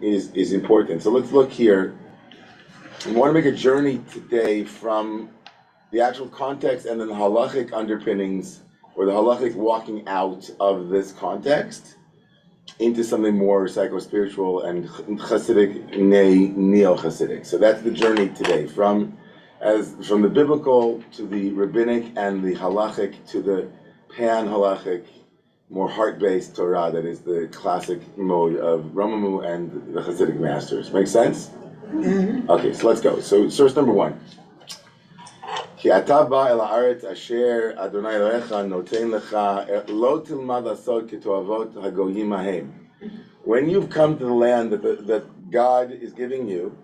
is important. So let's look here. We want to make a journey today from the actual context and then the halachic underpinnings, or the halachic walking out of this context, into something more psycho-spiritual and Hasidic, neo-Hasidic. So that's the journey today, from the biblical to the rabbinic and the halachic to the pan-halachic, more heart-based Torah that is the classic mode of Romemu and the Hasidic masters. Make sense? Mm-hmm. Okay, so let's go. So source number one. Ki ata ba el haaretz asher Adonai Elohecha noten lecha lo tilmad lasot ketoavot hagoyim hahem. When you've come to the land that God is giving you,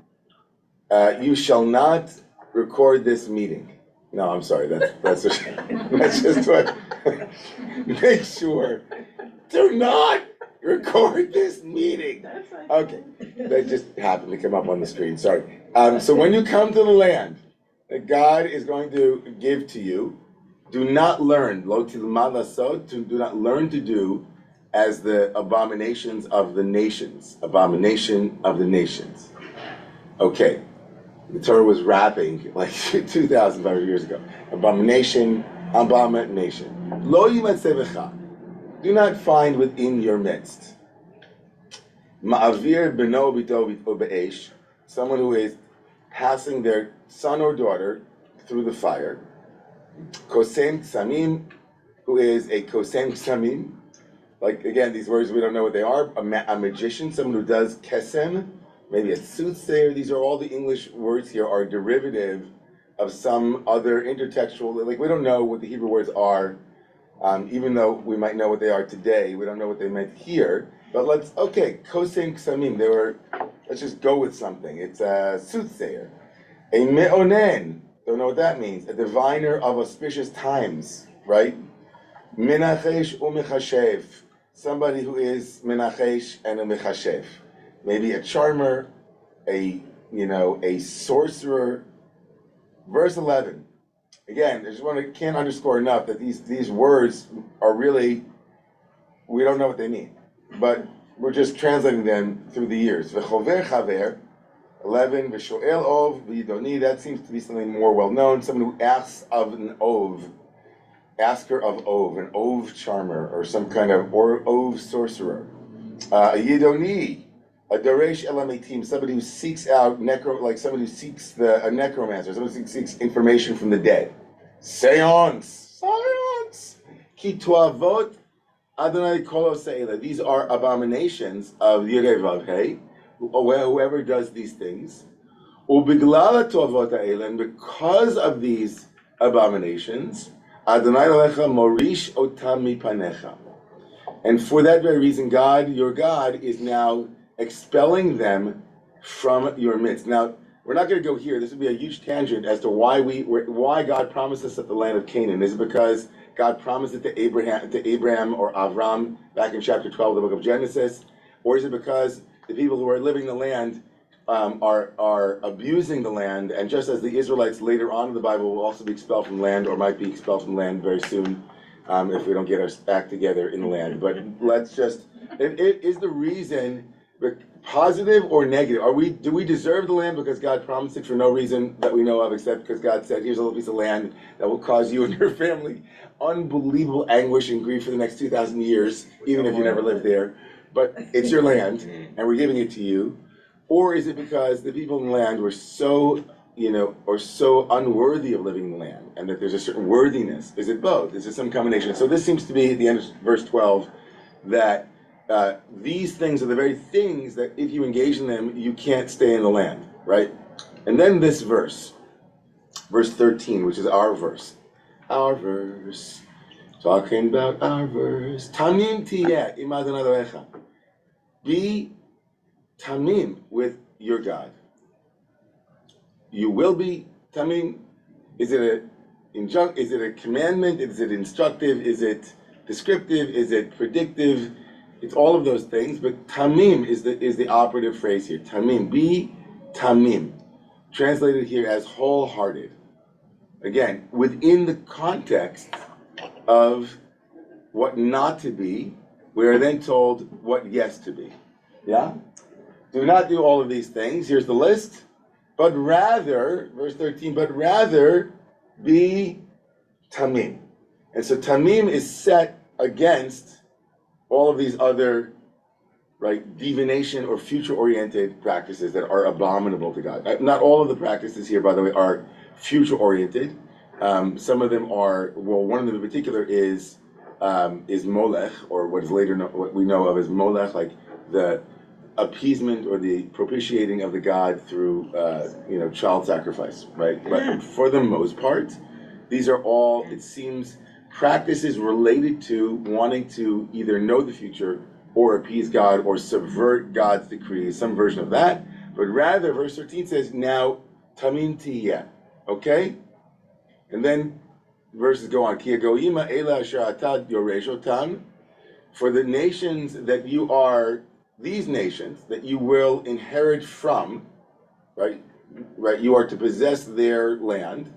you shall not record this meeting. No, I'm sorry. That's just what. Make sure. Do not record this meeting. Okay, that just happened to come up on the screen. Sorry. So when you come to the land that God is going to give to you, do not learn. Lo tilmad lasot. Do not learn to do as the abominations of the nations. Abomination of the nations. Okay. The Torah was rapping like 2,500 years ago. Abomination. Lo yimatzevecha. Do not find within your midst. Ma'avir beno bito be'esh. Someone who is passing their son or daughter through the fire. Kosem ksamim, who is a kosem ksamim. Like, again, these words, we don't know what they are. A magician, someone who does kesem, maybe a soothsayer. These are all the English words here are derivative of some other intertextual, like we don't know what the Hebrew words are, even though we might know what they are today. We don't know what they meant here. But kosem ksamim, let's just go with something. It's a soothsayer. A me'onen, don't know what that means. A diviner of auspicious times, right? Menachesh u'mechashev, somebody who is menachesh and a mechashev. Maybe a charmer, a sorcerer. Verse 11. Again, I just can't underscore enough that these words are really, we don't know what they mean, but we're just translating them through the years. V'chover chaver, 11. V'shoel ov v'yidoni. That seems to be something more well known. Someone who asks of an ov, asker of ov, an ov charmer, or some kind of ov sorcerer. A yidoni. A Daresh Elametim, somebody who seeks out somebody who seeks a necromancer, somebody who seeks information from the dead. Seance. Ki tuavot Adonai kol se'ela. These are abominations of Yirei Vavhei, whoever does these things. Ubiglala tuavot ha'ela, and because of these abominations, Adonai Elohecha morish otam mipanecha. And for that very reason, God, your God, is now expelling them from your midst. Now, we're not going to go here. This would be a huge tangent as to why God promised us at the land of Canaan. Is it because God promised it to Abraham or Avram back in chapter 12 of the book of Genesis? Or is it because the people who are living the land are abusing the land, and just as the Israelites later on in the Bible will also be expelled from land, or might be expelled from land very soon, if we don't get our act together in the land. But it is the reason positive or negative? Do we deserve the land because God promised it for no reason that we know of, except because God said, here's a little piece of land that will cause you and your family unbelievable anguish and grief for the next 2,000 years, even if you never lived there. But it's your land, and we're giving it to you. Or is it because the people in the land were so unworthy of living in the land, and that there's a certain worthiness? Is it both? Is it some combination? So this seems to be at the end of verse 12, that these things are the very things that if you engage in them, you can't stay in the land, right? And then this verse 13, which is our verse, talking about our verse. Tamim tiyeh im Adonai Elohecha. Be tamim with your God. You will be tamim. Is it a commandment? Is it instructive? Is it descriptive? Is it predictive? It's all of those things, but tamim is the operative phrase here. Tamim, be tamim, translated here as wholehearted. Again, within the context of what not to be, we are then told what yes to be. Yeah? Do not do all of these things. Here's the list. But rather, verse 13, but rather be tamim. And so tamim is set against all of these other, right, divination or future-oriented practices that are abominable to God. Not all of the practices here, by the way, are future-oriented. Some of them are, well, one of them in particular is molech, or what is later what we know of as molech, like the appeasement or the propitiating of the god through child sacrifice, right? But for the most part, these are all, it seems, practices related to wanting to either know the future or appease God or subvert God's decrees, some version of that. But rather, verse 13 says, now tamim tiyeh, okay? And then verses go on, Ki hagoyim ha'ela asher atah yoresh otan, for the nations that you are, these nations that you will inherit from, right? You are to possess their land.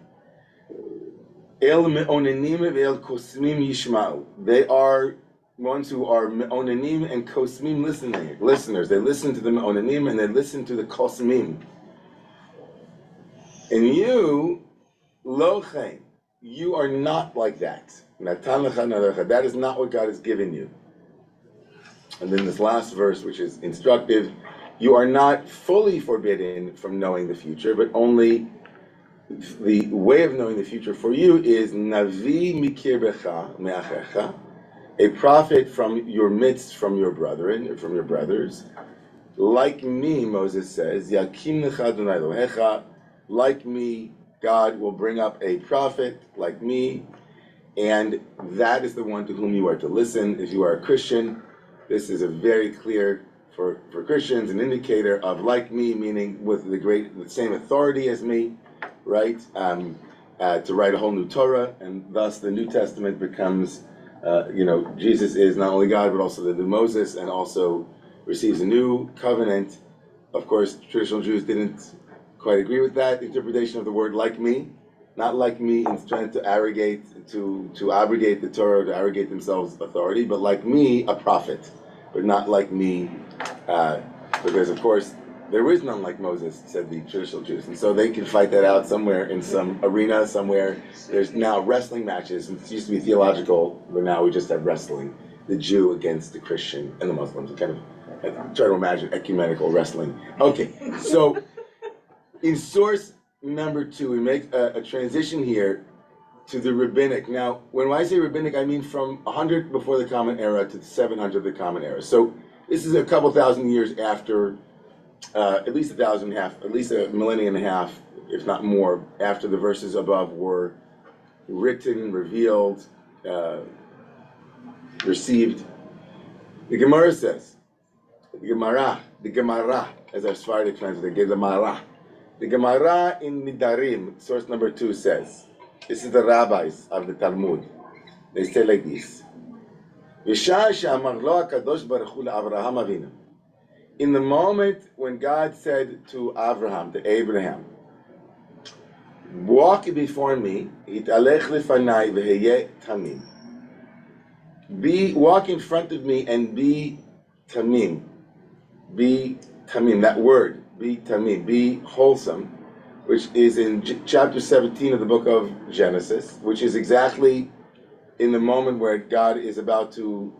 El me'onenim ve'el kosmim yishma'u. They are ones who are me'onenim and kosmim listeners. They listen to the me'onenim and they listen to the kosmim. And you, lochein, you are not like that. Natan lecha narecha. That is not what God has given you. And then this last verse, which is instructive, you are not fully forbidden from knowing the future, but only the way of knowing the future for you is navi mikirbecha me'achecha, a prophet from your midst, from your brethren, or from your brothers. Like me, Moses says, yakim lecha Adonai Elohecha, like me, God will bring up a prophet like me, and that is the one to whom you are to listen. If you are a Christian, this is a very clear, for Christians, an indicator of like me, meaning with the same authority as me, right? To write a whole new Torah, and thus the New Testament becomes, Jesus is not only God, but also the new Moses, and also receives a new covenant. Of course, traditional Jews didn't quite agree with that interpretation of the word like me, not like me in trying to abrogate the Torah, to abrogate themselves authority, but like me, a prophet, but not like me, because of course there is none like Moses, said the traditional Jews, and so they can fight that out somewhere in some arena somewhere. There's now wrestling matches. It used to be theological, but now we just have wrestling, the Jew against the Christian and the Muslims. Try to imagine ecumenical wrestling. Okay, so in source number 2, we make a transition here to the rabbinic. Now, when I say rabbinic, I mean from 100 before the Common Era to 700 of the Common Era. So this is a couple thousand years after, at least at least a millennium and a half, if not more, after the verses above were written, revealed, received. The Gemara says, the Gemara, as our Sephardic translate, the Gemara. The Gemara in Nidarim, source number 2, says, this is the rabbis of the Talmud. They say like this: in the moment when God said to Abraham, walk before me, walk in front of me and be tamim. Be tamim, that word. Be tamim, be wholesome, which is in chapter 17 of the book of Genesis, which is exactly in the moment where God is about to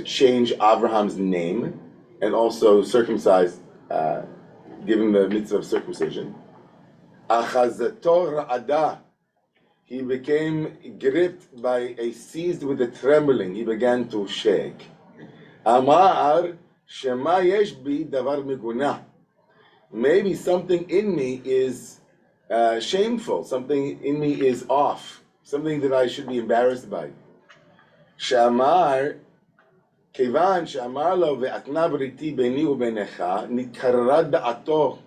change Abraham's name and also circumcise, give him the mitzvah of circumcision. Achazato ra'ada, he became gripped by seized with a trembling. He began to shake. Amar Shema yesh bi davar megunah. Maybe something in me is shameful. Something in me is off. Something that I should be embarrassed by. Shamar kevan shamar lo ve'atna briti beni ubenecha nikarad da'ato.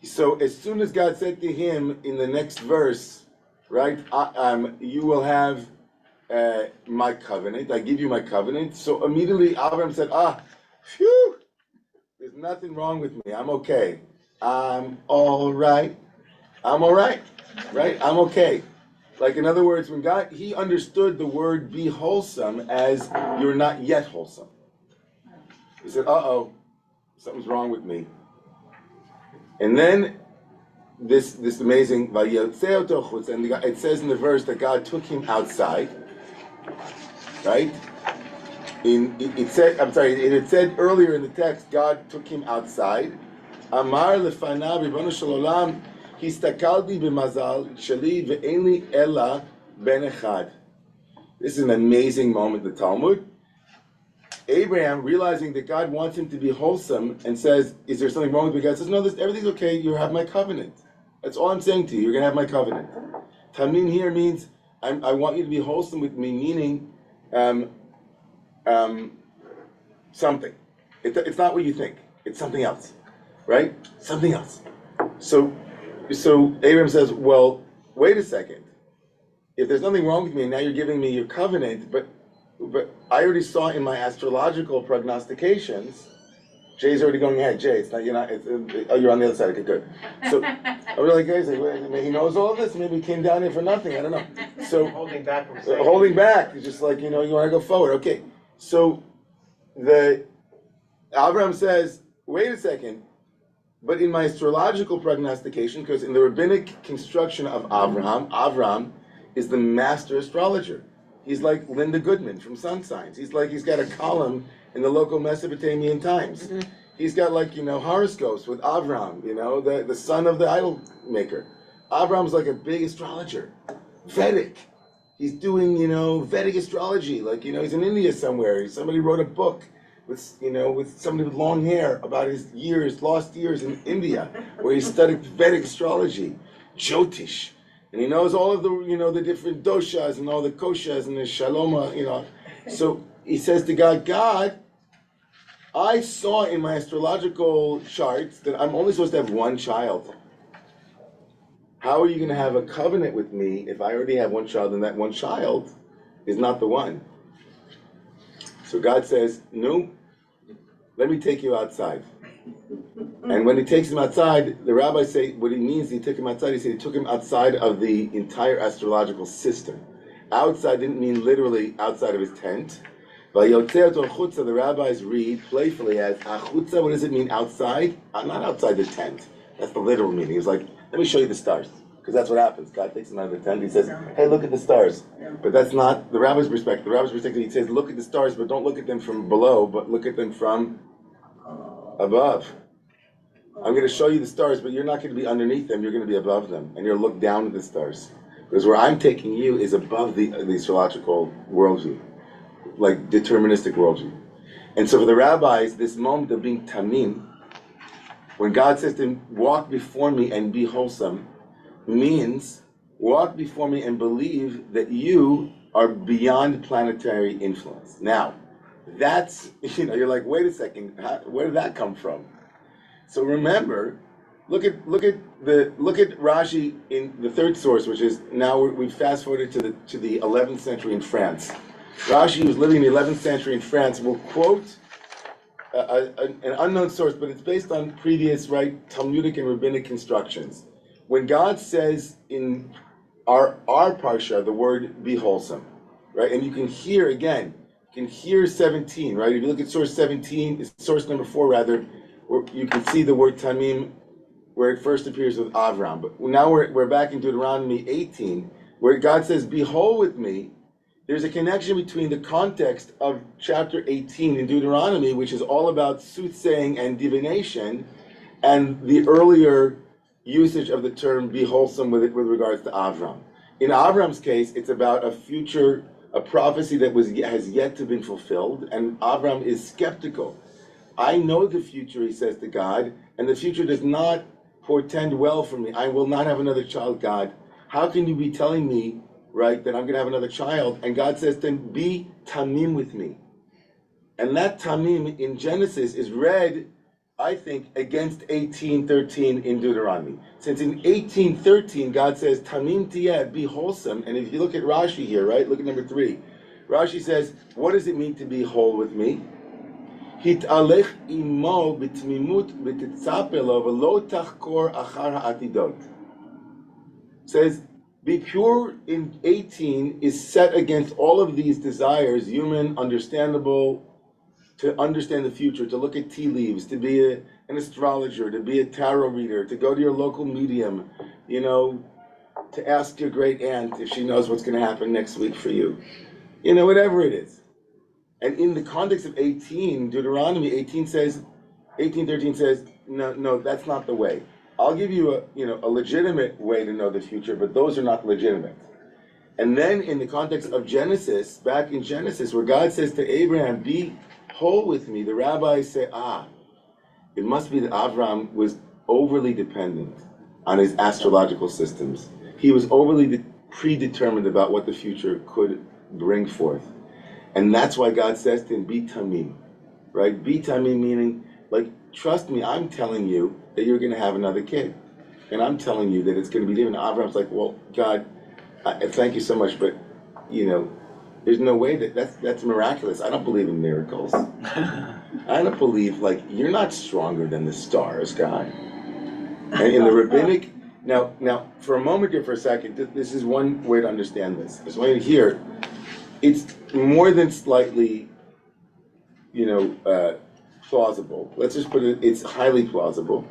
So as soon as God said to him in the next verse, right, you will have my covenant. I give you my covenant. So immediately Abraham said, phew, there's nothing wrong with me. I'm okay. I'm all right. Right? I'm okay. Like, in other words, when God, he understood the word be wholesome as you're not yet wholesome. He said, something's wrong with me. And then this amazing, and it says in the verse that God took him outside, right? It said earlier in the text, God took him outside. Amar lefanav Ribono shel olam, histakalti b'mazal sheli ve'en li ela ben echad. This is an amazing moment in the Talmud. Abraham, realizing that God wants him to be wholesome, and says, is there something wrong with me? God says, no, everything's okay, you have my covenant. That's all I'm saying to you, you're going to have my covenant. Tamim here means, I want you to be wholesome with me, meaning something. It's not what you think, it's something else, right? Something else. So Abraham says, well, wait a second. If there's nothing wrong with me, and now you're giving me your covenant, but I already saw in my astrological prognostications, Jay's already going ahead. Jay, it's not, you're on the other side. Okay, good. So I was like, guys, he knows all of this. Maybe he came down here for nothing. I don't know. So holding back from holding back. It's just like, you want to go forward. Okay. So Abraham says, wait a second. But in my astrological prognostication, because in the rabbinic construction of Avraham is the master astrologer. He's like Linda Goodman from Sun Signs. He's got a column in the local Mesopotamian Times. Mm-hmm. He's got horoscopes with Avram, the son of the idol maker. Avram's like a big astrologer. Vedic. He's doing, Vedic astrology. He's in India somewhere. Somebody wrote a book with somebody with long hair about his lost years in India, where he studied Vedic astrology. Jyotish. And he knows all of the, the different doshas and all the koshas and the shaloma, So he says to God, I saw in my astrological charts that I'm only supposed to have one child. How are you going to have a covenant with me if I already have one child and that one child is not the one? So God says, no, let me take you outside. And when he takes him outside, the rabbis say what he means he took him outside. He said he took him outside of the entire astrological system. Outside didn't mean literally outside of his tent. The rabbis read playfully as achutza. What does it mean outside? Not outside the tent. That's the literal meaning. He's like, let me show you the stars. Because that's what happens. God takes him out of the tent. He says, hey, look at the stars. But that's not the rabbi's perspective. The rabbi's perspective, he says, look at the stars, but don't look at them from below, but look at them from above. I'm going to show you the stars, but you're not going to be underneath them. You're going to be above them, and you'll look down at the stars. Because where I'm taking you is above the astrological worldview, like deterministic worldview. And so for the rabbis, this moment of being tamim, when God says to him, walk before me and be wholesome, means walk before me and believe that you are beyond planetary influence. Now, that's, you're like, wait a second, where did that come from? So remember, look at Rashi in the third source, which is now we fast forwarded to the 11th century in France. Rashi, who's living in the 11th century in France, will quote an unknown source, but it's based on previous Talmudic and rabbinic constructions. When God says in our parsha the word "be wholesome," right, and you can hear 17, right? If you look at source 17, source number 4 rather. You can see the word tamim where it first appears with Avram. But now we're back in Deuteronomy 18, where God says, be whole with me. There's a connection between the context of chapter 18 in Deuteronomy, which is all about soothsaying and divination, and the earlier usage of the term be wholesome with regards to Avram. In Avram's case, it's about a prophecy that has yet to be fulfilled, and Avram is skeptical. I know the future, he says to God, and the future does not portend well for me. I will not have another child, God. How can you be telling me, right, that I'm going to have another child? And God says to him, be tamim with me. And that tamim in Genesis is read, I think, against 18:13 in Deuteronomy. Since in 18:13, God says, tamim tiyeh, be wholesome. And if you look at Rashi here, right, look at number 3. Rashi says, what does it mean to be whole with me? התהלך עמו בתמימות ותצפה לו ולא תחקור אחר העתידות. Says, be pure in 18 is set against all of these desires, human, understandable, to understand the future, to look at tea leaves, to be an astrologer, to be a tarot reader, to go to your local medium, to ask your great aunt if she knows what's going to happen next week for you. Whatever it is. And in the context of 18, Deuteronomy 18:13 says, no, that's not the way. I'll give you a legitimate way to know the future, but those are not legitimate. And then in the context of Genesis, back in Genesis, where God says to Abraham, be whole with me, the rabbis say, it must be that Avram was overly dependent on his astrological systems. He was overly predetermined about what the future could bring forth. And that's why God says to him, be tamim, right? Be tamim meaning, trust me, I'm telling you that you're going to have another kid. And I'm telling you that it's going to be different. Avram's like, well, God, thank you so much, but, there's no way that's miraculous. I don't believe in miracles. I don't believe, you're not stronger than the stars, God. And in the rabbinic, now, for a moment here, for a second, this is one way to understand this. This way to hear, it's more than slightly, plausible. Let's just put it's highly plausible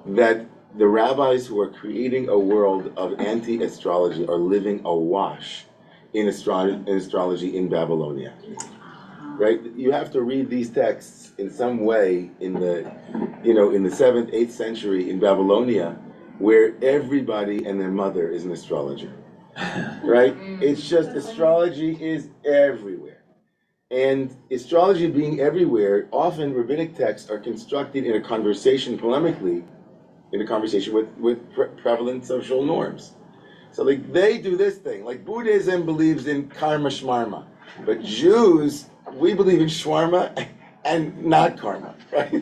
that the rabbis who are creating a world of anti-astrology are living awash in astrology in Babylonia. Right? You have to read these texts in some way in the 7th, 8th century in Babylonia, where everybody and their mother is an astrologer. Right? It's just astrology is everywhere. And astrology being everywhere, often rabbinic texts are constructed in a conversation, polemically, in a conversation with prevalent social norms. So they do this thing. Buddhism believes in karma shmarma. But Jews, we believe in shawarma and not karma. Right?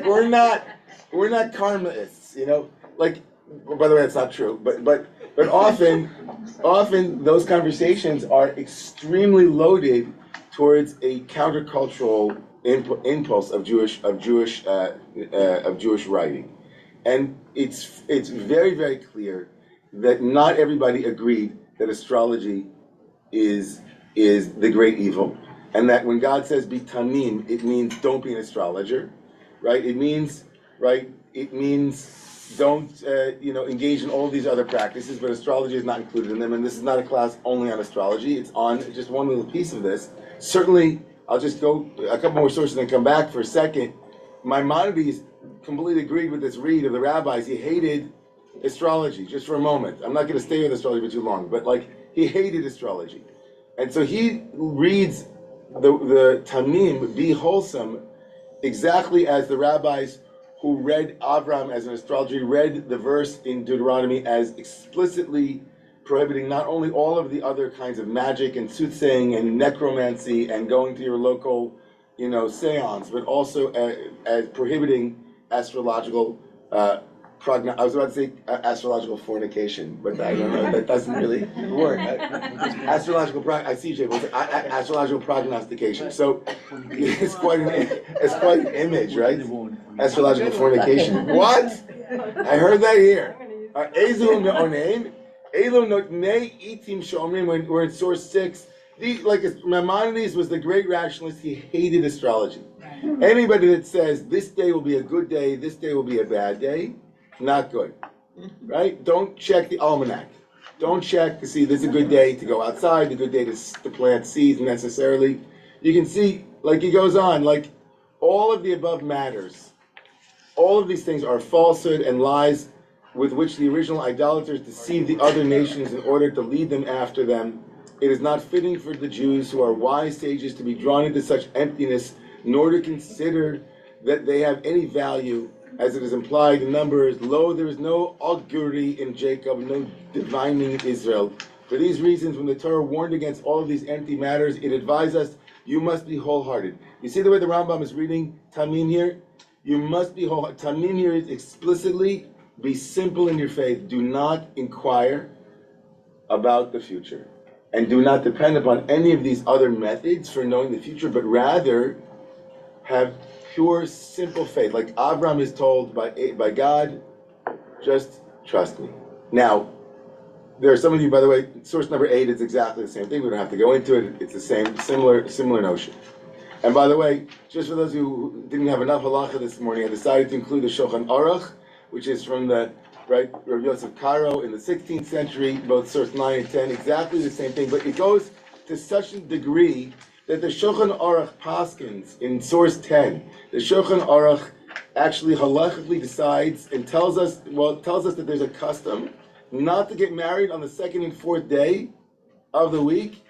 We're not karmaists, by the way, that's not true. But often those conversations are extremely loaded towards a countercultural impulse of Jewish writing, and it's very, very clear that not everybody agreed that astrology is the great evil, and that when God says be tamim, it means don't be an astrologer, right? It means don't engage in all these other practices, but astrology is not included in them. And this is not a class only on astrology. It's on just one little piece of this. Certainly, I'll just go a couple more sources and come back for a second. Maimonides completely agreed with this read of the rabbis. He hated astrology, just for a moment. I'm not going to stay with astrology for too long, but he hated astrology. And so he reads the Tamim, be wholesome, exactly as the rabbis who read Avram as an astrologer read the verse in Deuteronomy as explicitly prohibiting not only all of the other kinds of magic and soothsaying and necromancy and going to your local, seance, but also as prohibiting astrological I was about to say astrological fornication, but I don't know, that doesn't really work. Astrological prognostication. So it's quite an image, right? Astrological fornication. What? I heard that here. When we're in source 6, Maimonides was the great rationalist. He hated astrology. Anybody that says this day will be a good day, this day will be a bad day, not good, right? Don't check the almanac. Don't check to see this is a good day to go outside, a good day to plant seeds necessarily. You can see, he goes on, all of the above matters. All of these things are falsehood and lies with which the original idolaters deceived the other nations in order to lead them after them. It is not fitting for the Jews who are wise sages to be drawn into such emptiness, nor to consider that they have any value, as it is implied in Numbers. Lo, there is no augury in Jacob, no divining in Israel. For these reasons, when the Torah warned against all of these empty matters, it advised us, you must be wholehearted. You see the way the Rambam is reading Tamim here? You must be wholehearted. Tamim here is explicitly, be simple in your faith. Do not inquire about the future. And do not depend upon any of these other methods for knowing the future, but rather have pure, simple faith. Like Abraham is told by God, just trust me. Now, there are some of you, by the way, source number 8 is exactly the same thing. We don't have to go into it. It's the same, similar notion. And by the way, just for those who didn't have enough halacha this morning, I decided to include the Shulchan Aruch, which is from the Rabbi Yosef Karo in the 16th century, both source 9 and 10, exactly the same thing. But it goes to such a degree that the Shulchan Aruch paskins in source 10. The Shulchan Aruch actually halachically decides and tells us that there's a custom not to get married on the second and fourth day of the week,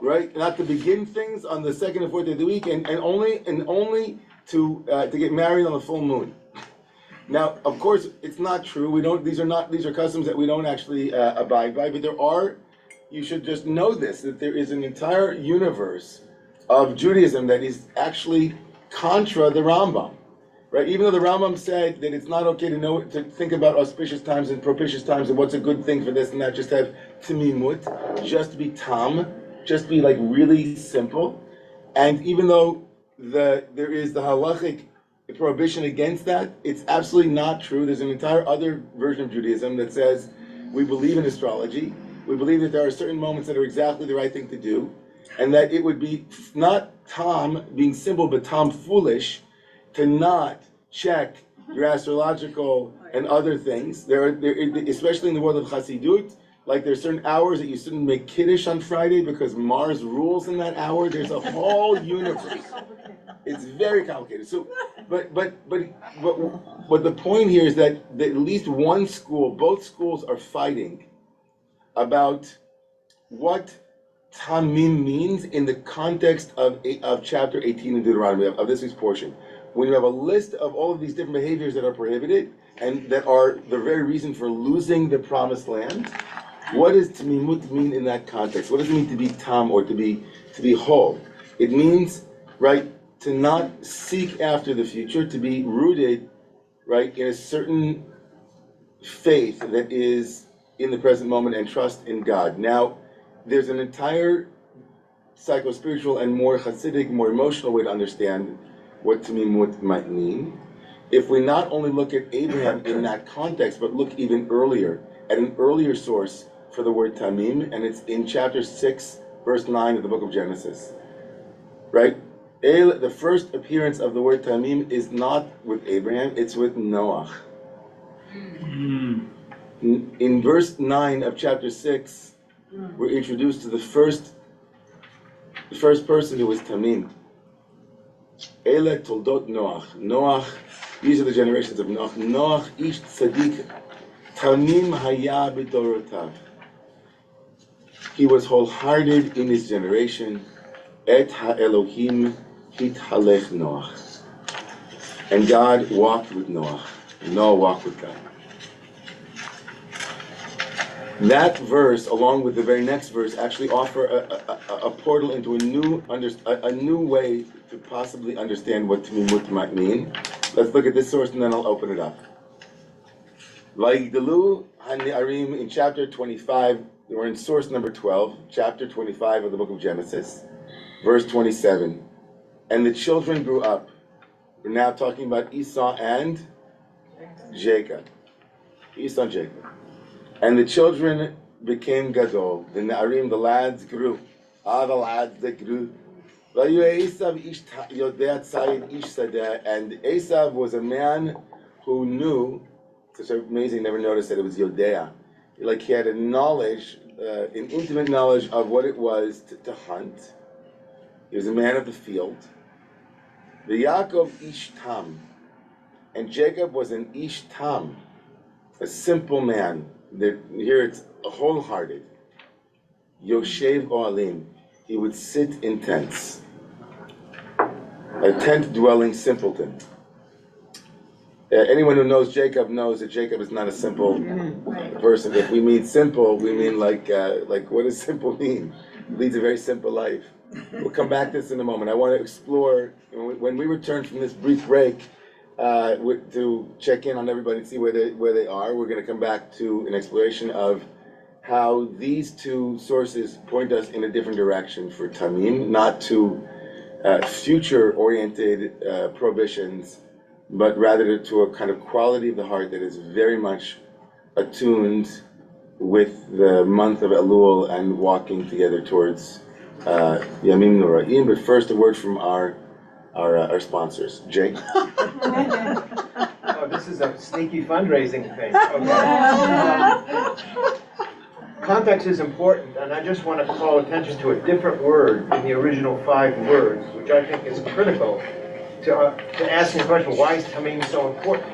right? Not to begin things on the second and fourth day of the week, and only to get married on the full moon. Now, of course, it's not true. These are customs that we don't actually abide by. But you should just know this, that there is an entire universe of Judaism that is actually contra the Rambam. Right? Even though the Rambam said that it's not okay to think about auspicious times and propitious times and what's a good thing for this and that, just have timimut, just be tam, just be like really simple. And even though there is the halachic prohibition against that, it's absolutely not true. There's an entire other version of Judaism that says we believe in astrology, we believe that there are certain moments that are exactly the right thing to do, and that it would be not tam, being simple, but tam foolish, to not check your astrological and other things. There, especially in the world of Chassidut, like there's certain hours that you shouldn't make Kiddush on Friday because Mars rules in that hour. There's a whole universe. It's very complicated. So, but the point here is that at least one school, both schools are fighting about what Tamim means in the context of chapter 18 in Deuteronomy, of this week's portion. When you have a list of all of these different behaviors that are prohibited and that are the very reason for losing the promised land, what does Tamimut mean in that context? What does it mean to be tam, or to be whole? It means, right, to not seek after the future, to be rooted, right, in a certain faith that is in the present moment and trust in God. Now, there's an entire psycho-spiritual and more Hasidic, more emotional way to understand what Tamimut might mean. If we not only look at Abraham in that context, but look even earlier, at an earlier source for the word Tamim, and it's in chapter 6, verse 9 of the book of Genesis. Right? The first appearance of the word Tamim is not with Abraham, it's with Noah. In verse 9 of chapter 6, we're introduced to the first person who was Tamim. Ele toldot Noach. Noach, these are the generations of Noach. Noach ish tzaddik, Tamim haya b'dorotav. He was wholehearted in his generation. Et ha-Elohim hithalech Noach. And God walked with Noah. Noah walked with God. That verse, along with the very next verse, actually offer a portal into a new way to possibly understand what Tamimut might mean. Let's look at this source and then I'll open it up. Vayigdalu ha-Ne'arim in chapter 25, we're in source number 12, chapter 25 of the book of Genesis, verse 27. And the children grew up. We're now talking about Esau and Jacob. Esau and Jacob. And the children became gadol. The Na'arim, the lads grew. The lads, they grew. And Esav was a man who knew, such amazing, never noticed that it was Yodea. Like he had a knowledge, an intimate knowledge of what it was to hunt. He was a man of the field. The Yaakov ish tam. And Jacob was an ish tam, a simple man. Here it's wholehearted. Yoshev Oalim. He would sit in tents. A tent-dwelling simpleton. Anyone who knows Jacob knows that Jacob is not a simple person. If we mean simple, we mean like what does simple mean? He leads a very simple life. We'll come back to this in a moment. I want to explore, when we return from this brief break, to check in on everybody and see where they are. We're going to come back to an exploration of how these two sources point us in a different direction for Tamim, not to future-oriented prohibitions, but rather to a kind of quality of the heart that is very much attuned with the month of Elul and walking together towards Yamim Noraim. But first, a word from our sponsors. Jake? Oh, this is a sneaky fundraising thing. Okay. Context is important, and I just want to call attention to a different word in the original 5 words, which I think is critical to asking the question, why is Tamim so important?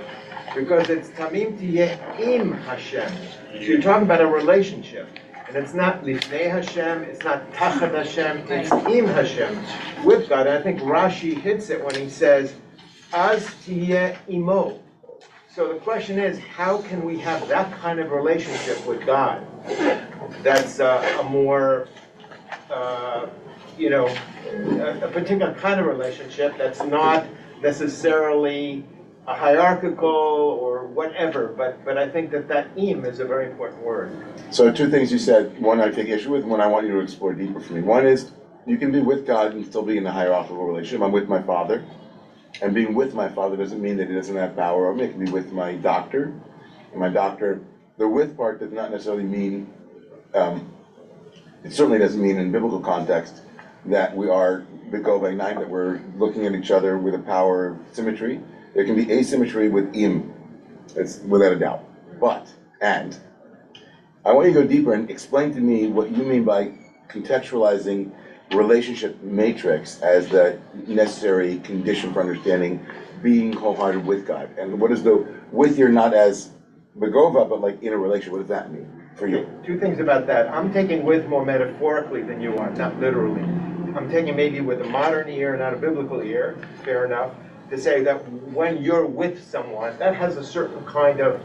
Because it's Tamim Tiyeh Im Hashem. So you're talking about a relationship. And it's not Lifnei Hashem, it's not Tachat Hashem, it's Im Hashem, with God. And I think Rashi hits it when he says, Az Tiyeh Imo. So the question is, how can we have that kind of relationship with God? That's a more, a particular kind of relationship that's not necessarily a hierarchical or whatever, but I think that im is a very important word. So 2 things you said, one I take issue with, one I want you to explore deeper for me. One is, you can be with God and still be in a hierarchical relationship. I'm with my father, and being with my father doesn't mean that he doesn't have power over me. I can be with my doctor, and my doctor, the with part does not necessarily mean, it certainly doesn't mean in biblical context that we are B'Govei Naim, that we're looking at each other with a power of symmetry. There can be asymmetry with im, it's without a doubt. And I want you to go deeper and explain to me what you mean by contextualizing relationship matrix as the necessary condition for understanding being wholehearted with God. And what is the with you're not as begova, but like in a relationship, what does that mean for you? 2 things about that. I'm taking with more metaphorically than you are, not literally. I'm taking maybe with a modern ear, not a biblical ear, fair enough, to say that when you're with someone, that has a certain kind of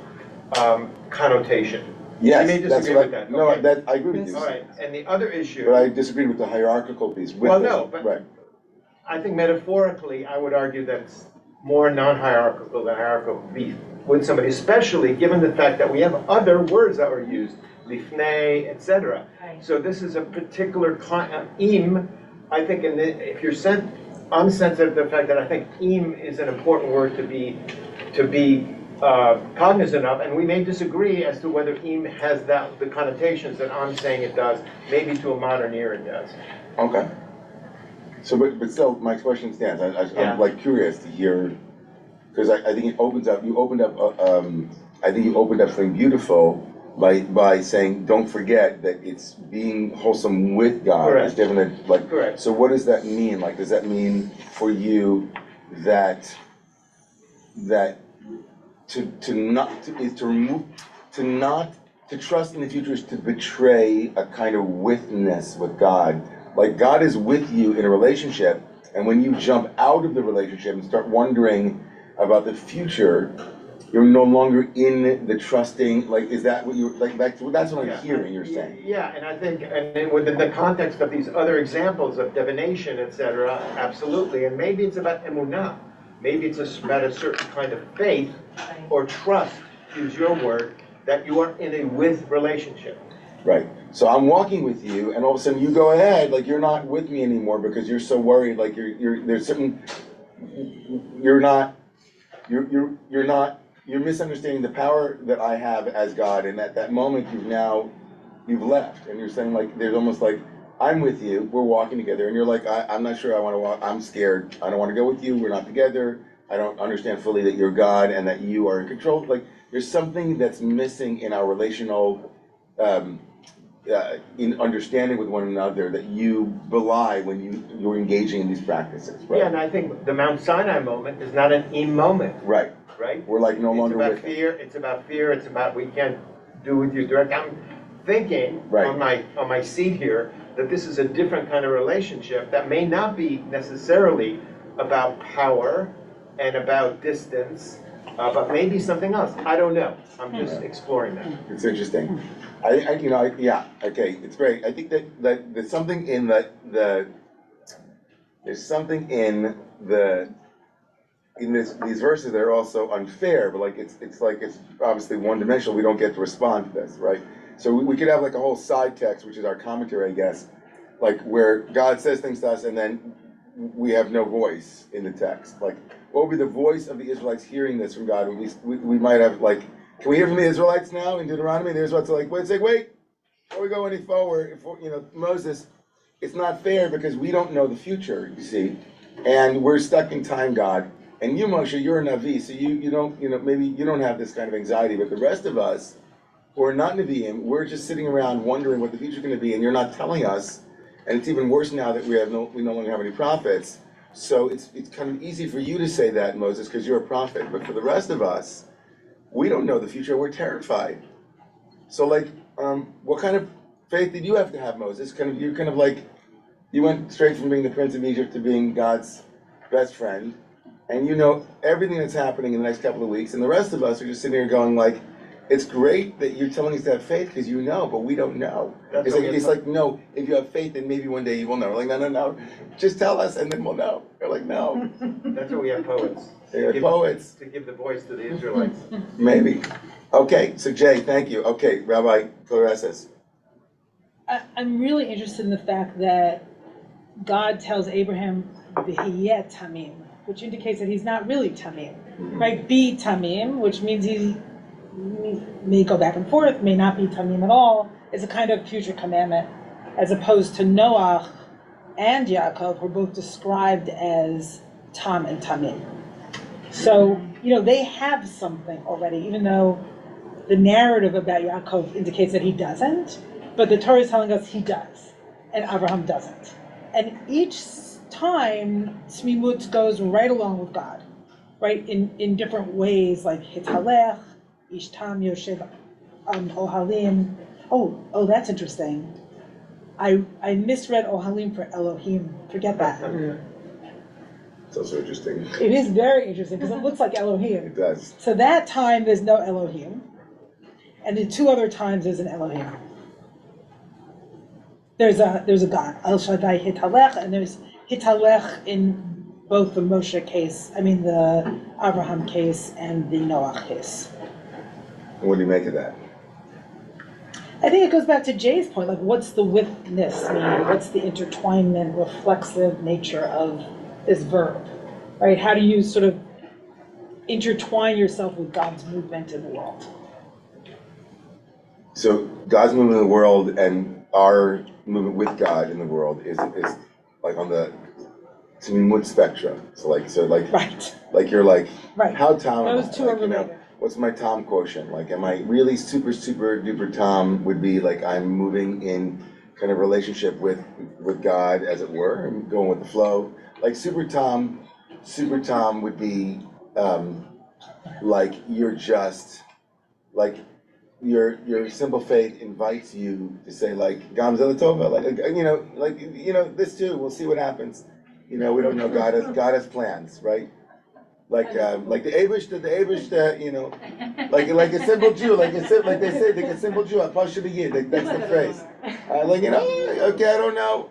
connotation. Yes, you may disagree with that. No, okay. I agree with you. All right, and the other issue... But I disagreed with the hierarchical piece. Right. I think metaphorically, I would argue that it's more non-hierarchical than hierarchical be with somebody, especially given the fact that we have other words that were used, lifnei, etc. So this is a particular im. I think if you're I'm sensitive to the fact that I think im is an important word to be cognizant of, and we may disagree as to whether im has the connotations that I'm saying it does. Maybe to a modern ear it does. Okay. So, but still, my question stands. I'm like curious to hear, because I think it opens up. You opened up. I think you opened up something beautiful by saying, don't forget that it's being wholesome with God. Correct. It's different. Like, correct. So, what does that mean? Like, does that mean for you that to trust in the future is to betray a kind of withness with God? Like, God is with you in a relationship, and when you jump out of the relationship and start wondering about the future, you're no longer in the trusting. Like, is that what you're like? That's what I'm hearing you're saying. Yeah, and I think, and then within the context of these other examples of divination, etc., absolutely. And maybe it's about emunah. Maybe it's about a certain kind of faith or trust, to use your word, that you are in a with relationship. Right. So I'm walking with you, and all of a sudden you go ahead, like you're not with me anymore because you're so worried. Like you're misunderstanding the power that I have as God, and at that moment you've left, and you're saying like there's almost like I'm with you, we're walking together, and you're like I'm not sure I want to walk. I'm scared. I don't want to go with you. We're not together. I don't understand fully that you're God and that you are in control. Like there's something that's missing in our relational. In understanding with one another that you belie when you're engaging in these practices, right? Yeah, and I think the Mount Sinai moment is not an im moment. Right. Right? We're like no longer with fear. It's about fear. It's about we can't do with you direct. I'm thinking on my seat here that this is a different kind of relationship that may not be necessarily about power and about distance, but maybe something else. I don't know. I'm just exploring that. It's interesting. It's great. I think that there's something in these verses that are also unfair, but like it's obviously one dimensional. We don't get to respond to this, right? So we could have like a whole side text, which is our commentary, I guess, like where God says things to us and then we have no voice in the text. Like, what would be the voice of the Israelites hearing this from God? We might have like, can we hear from the Israelites now in Deuteronomy? The Israelites are like, wait, before we go any forward, Moses, it's not fair because we don't know the future, you see, and we're stuck in time, God. And you, Moshe, you're a Navi, so you don't, maybe you don't have this kind of anxiety, but the rest of us who are not Nevi'im, we're just sitting around wondering what the future's going to be, and you're not telling us. And it's even worse now that we no longer have any prophets. So it's kind of easy for you to say that, Moses, because you're a prophet. But for the rest of us, we don't know the future. We're terrified. So, like, what kind of faith did you have to have, Moses? You went straight from being the prince of Egypt to being God's best friend, and you know everything that's happening in the next couple of weeks. And the rest of us are just sitting here going, like, it's great that you're telling us to have faith because you know, but we don't know. It's like, no, if you have faith, then maybe one day you will know. We're like, no, just tell us and then we'll know. They're like, no. That's why we have poets. Poets. To give the voice to the Israelites. Maybe. Okay, so Jay, thank you. Okay, Rabbi Claresses. I'm really interested in the fact that God tells Abraham, V'hiyeh tamim, which indicates that he's not really tamim, right? Be tamim, which means he may go back and forth, may not be tamim at all, is a kind of future commandment, as opposed to Noach and Yaakov, who are both described as tam and tamim. So, they have something already, even though the narrative about Yaakov indicates that he doesn't, but the Torah is telling us he does, and Abraham doesn't. And each time, Tzmimut goes right along with God, right, in different ways, like Hitalech, Ishtam Yoshev Ohalim. Oh, that's interesting. I misread Ohalim for Elohim. Forget that. It's also interesting. It is very interesting because it looks like Elohim. It does. So that time there's no Elohim, and the two other times there's an Elohim. There's a God, El Shaddai Hitalech, and there's Hitalech in both the the Abraham case and the Noach case. What do you make of that? I think it goes back to Jay's point, like what's the withness mean? What's the intertwinement, reflexive nature of this verb, right? How do you sort of intertwine yourself with God's movement in the world? So God's movement in the world and our movement with God in the world is like on the Tzimimut spectrum. Right. Like you're like, right. How Tom am I? Those two are related. What's my Tom quotient? Like, am I really super duper Tom would be like I'm moving in kind of relationship with God, as it were. I'm going with the flow. Like super Tom would be like you're just like your simple faith invites you to say like Gamzela Tova, like this too. We'll see what happens. We don't know. God has plans, right? Like the Abish, like a simple Jew, like they say, like a simple Jew. That's the phrase. Okay, I don't know.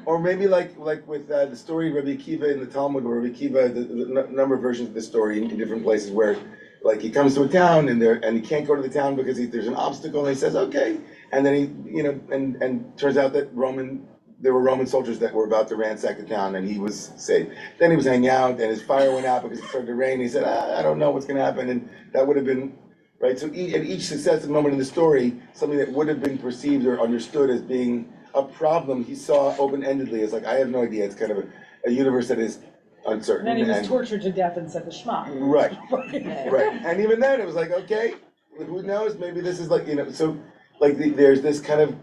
Or maybe like with the story of Rabbi Akiva in the Talmud, where Rabbi Akiva, the number of versions of the story in different places, where like he comes to a town and he can't go to the town because there's an obstacle, and he says okay, and then he and turns out that there were Roman soldiers that were about to ransack the town, and he was saved. Then he was hanging out, and his fire went out because it started to rain. And he said, I don't know what's going to happen, and that would have been right. So at each successive moment in the story, something that would have been perceived or understood as being a problem, he saw open-endedly as like, I have no idea. It's kind of a universe that is uncertain. And then he was tortured to death and said the Shema. Right, right. And even then, it was like, okay, who knows? Maybe this is like, so like there's this kind of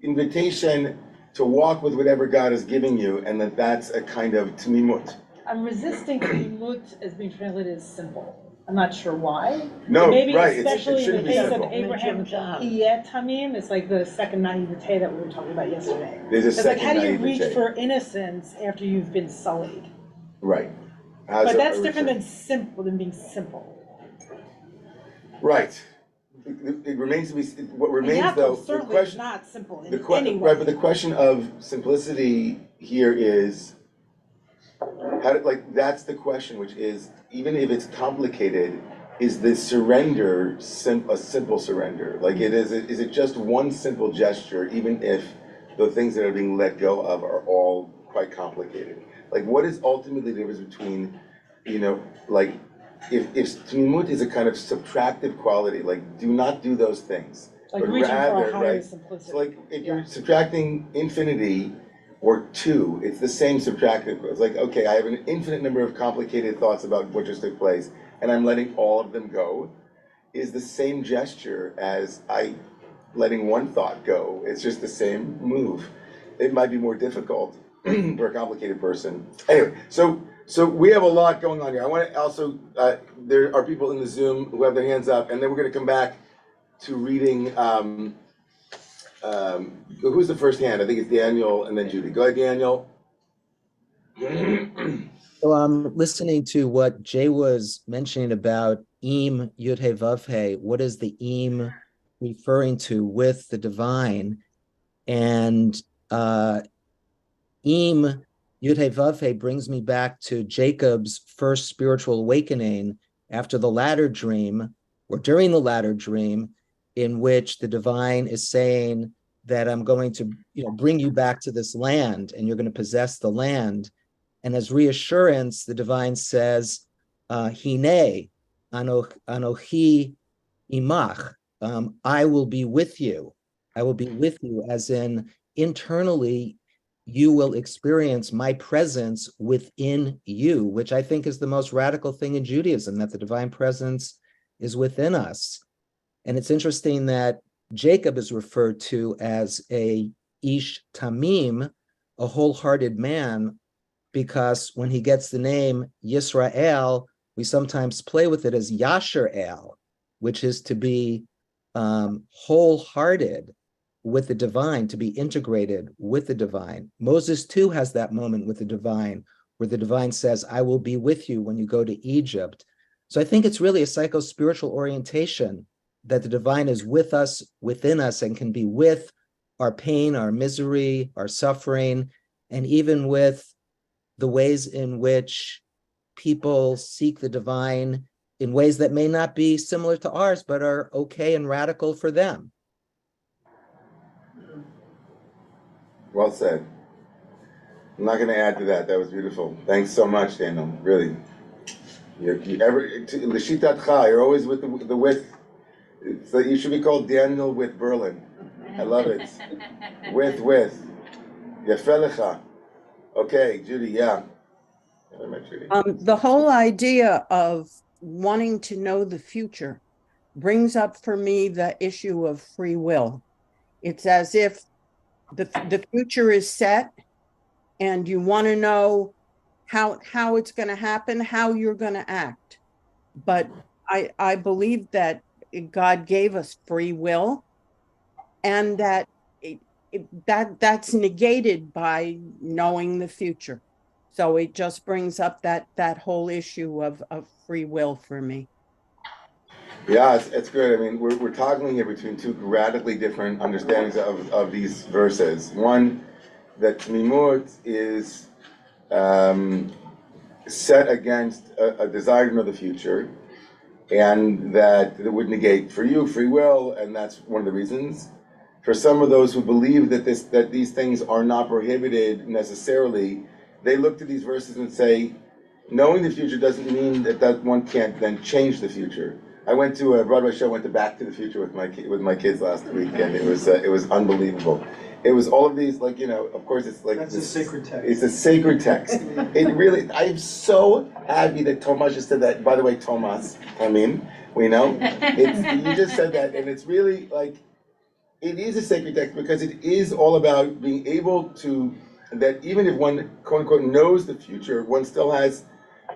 invitation to walk with whatever God is giving you, and that's a kind of tamimut. I'm resisting tamimut as being translated as simple. I'm not sure why. No, maybe right. Especially in the case simple. of Abraham, Hiyeh tamim, it's like the second naivete that we were talking about yesterday. There's a it's second like, how do you naivete. reach for innocence after you've been sullied? Right. But that's different than being simple. Right. It remains to be what remains Yaakov though. Certainly the question is not simple in any way. Right, but the question of simplicity here is that's the question, which is even if it's complicated, is the surrender a simple surrender? Like is it just one simple gesture, even if the things that are being let go of are all quite complicated? Like what is ultimately the difference between, if tamimut is a kind of subtractive quality, like do not do those things. Like but reaching rather, for a higher right? simplicity. So like if you're subtracting infinity, or two, it's the same subtractive. It's like, okay, I have an infinite number of complicated thoughts about what just took place, and I'm letting all of them go, is the same gesture as I letting one thought go. It's just the same move. It might be more difficult for a complicated person. Anyway, so we have a lot going on here. I want to also, there are people in the Zoom who have their hands up, and then we're going to come back to reading, who's the first hand? I think it's Daniel and then Judy. Go ahead, Daniel. So I'm listening to what Jay was mentioning about Im Yud He Vav He. What is the Im referring to with the divine? And Im Yud He Vav He brings me back to Jacob's first spiritual awakening after the latter dream, or during the latter dream, in which the divine is saying that I'm going to, bring you back to this land, and you're going to possess the land. And as reassurance, the divine says, Hine, Anochi imach, I will be with you. I will be with you, as in internally, you will experience my presence within you, which I think is the most radical thing in Judaism, that the divine presence is within us. And it's interesting that Jacob is referred to as a ish tamim, a wholehearted man, because when he gets the name Yisrael, we sometimes play with it as Yasher El, which is to be wholehearted with the divine, to be integrated with the divine. Moses too has that moment with the divine, where the divine says, I will be with you when you go to Egypt. So I think it's really a psycho-spiritual orientation, that the divine is with us, within us, and can be with our pain, our misery, our suffering, and even with the ways in which people seek the divine in ways that may not be similar to ours, but are okay and radical for them. Well said. I'm not going to add to that. That was beautiful. Thanks so much, Daniel. Really. L'shitatcha, you're always with the with. So you should be called Daniel with Berlin. I love it. With. Yafelecha. Okay, Judy, yeah. The whole idea of wanting to know the future brings up for me the issue of free will. It's as if the future is set and you want to know how it's going to happen, how you're going to act. But I believe that God gave us free will, and that that's negated by knowing the future. So it just brings up that whole issue of free will for me. Yeah, it's good. I mean, we're toggling here between two radically different understandings of these verses. One, that Tmimut is set against a desire to know the future, and that it would negate for you free will, and that's one of the reasons. For some of those who believe that these things are not prohibited necessarily, they look to these verses and say, knowing the future doesn't mean that one can't then change the future. I went to a Broadway show, went to Back to the Future with my kids last week, and it was unbelievable. It was all of these, like, of course it's like That's a sacred text. It's a sacred text. It really, I'm so happy that Tomas just said that. By the way, Tomas, we know. You just said that, and it's really like, it is a sacred text because it is all about being able to, that even if one, quote unquote, knows the future, one still has,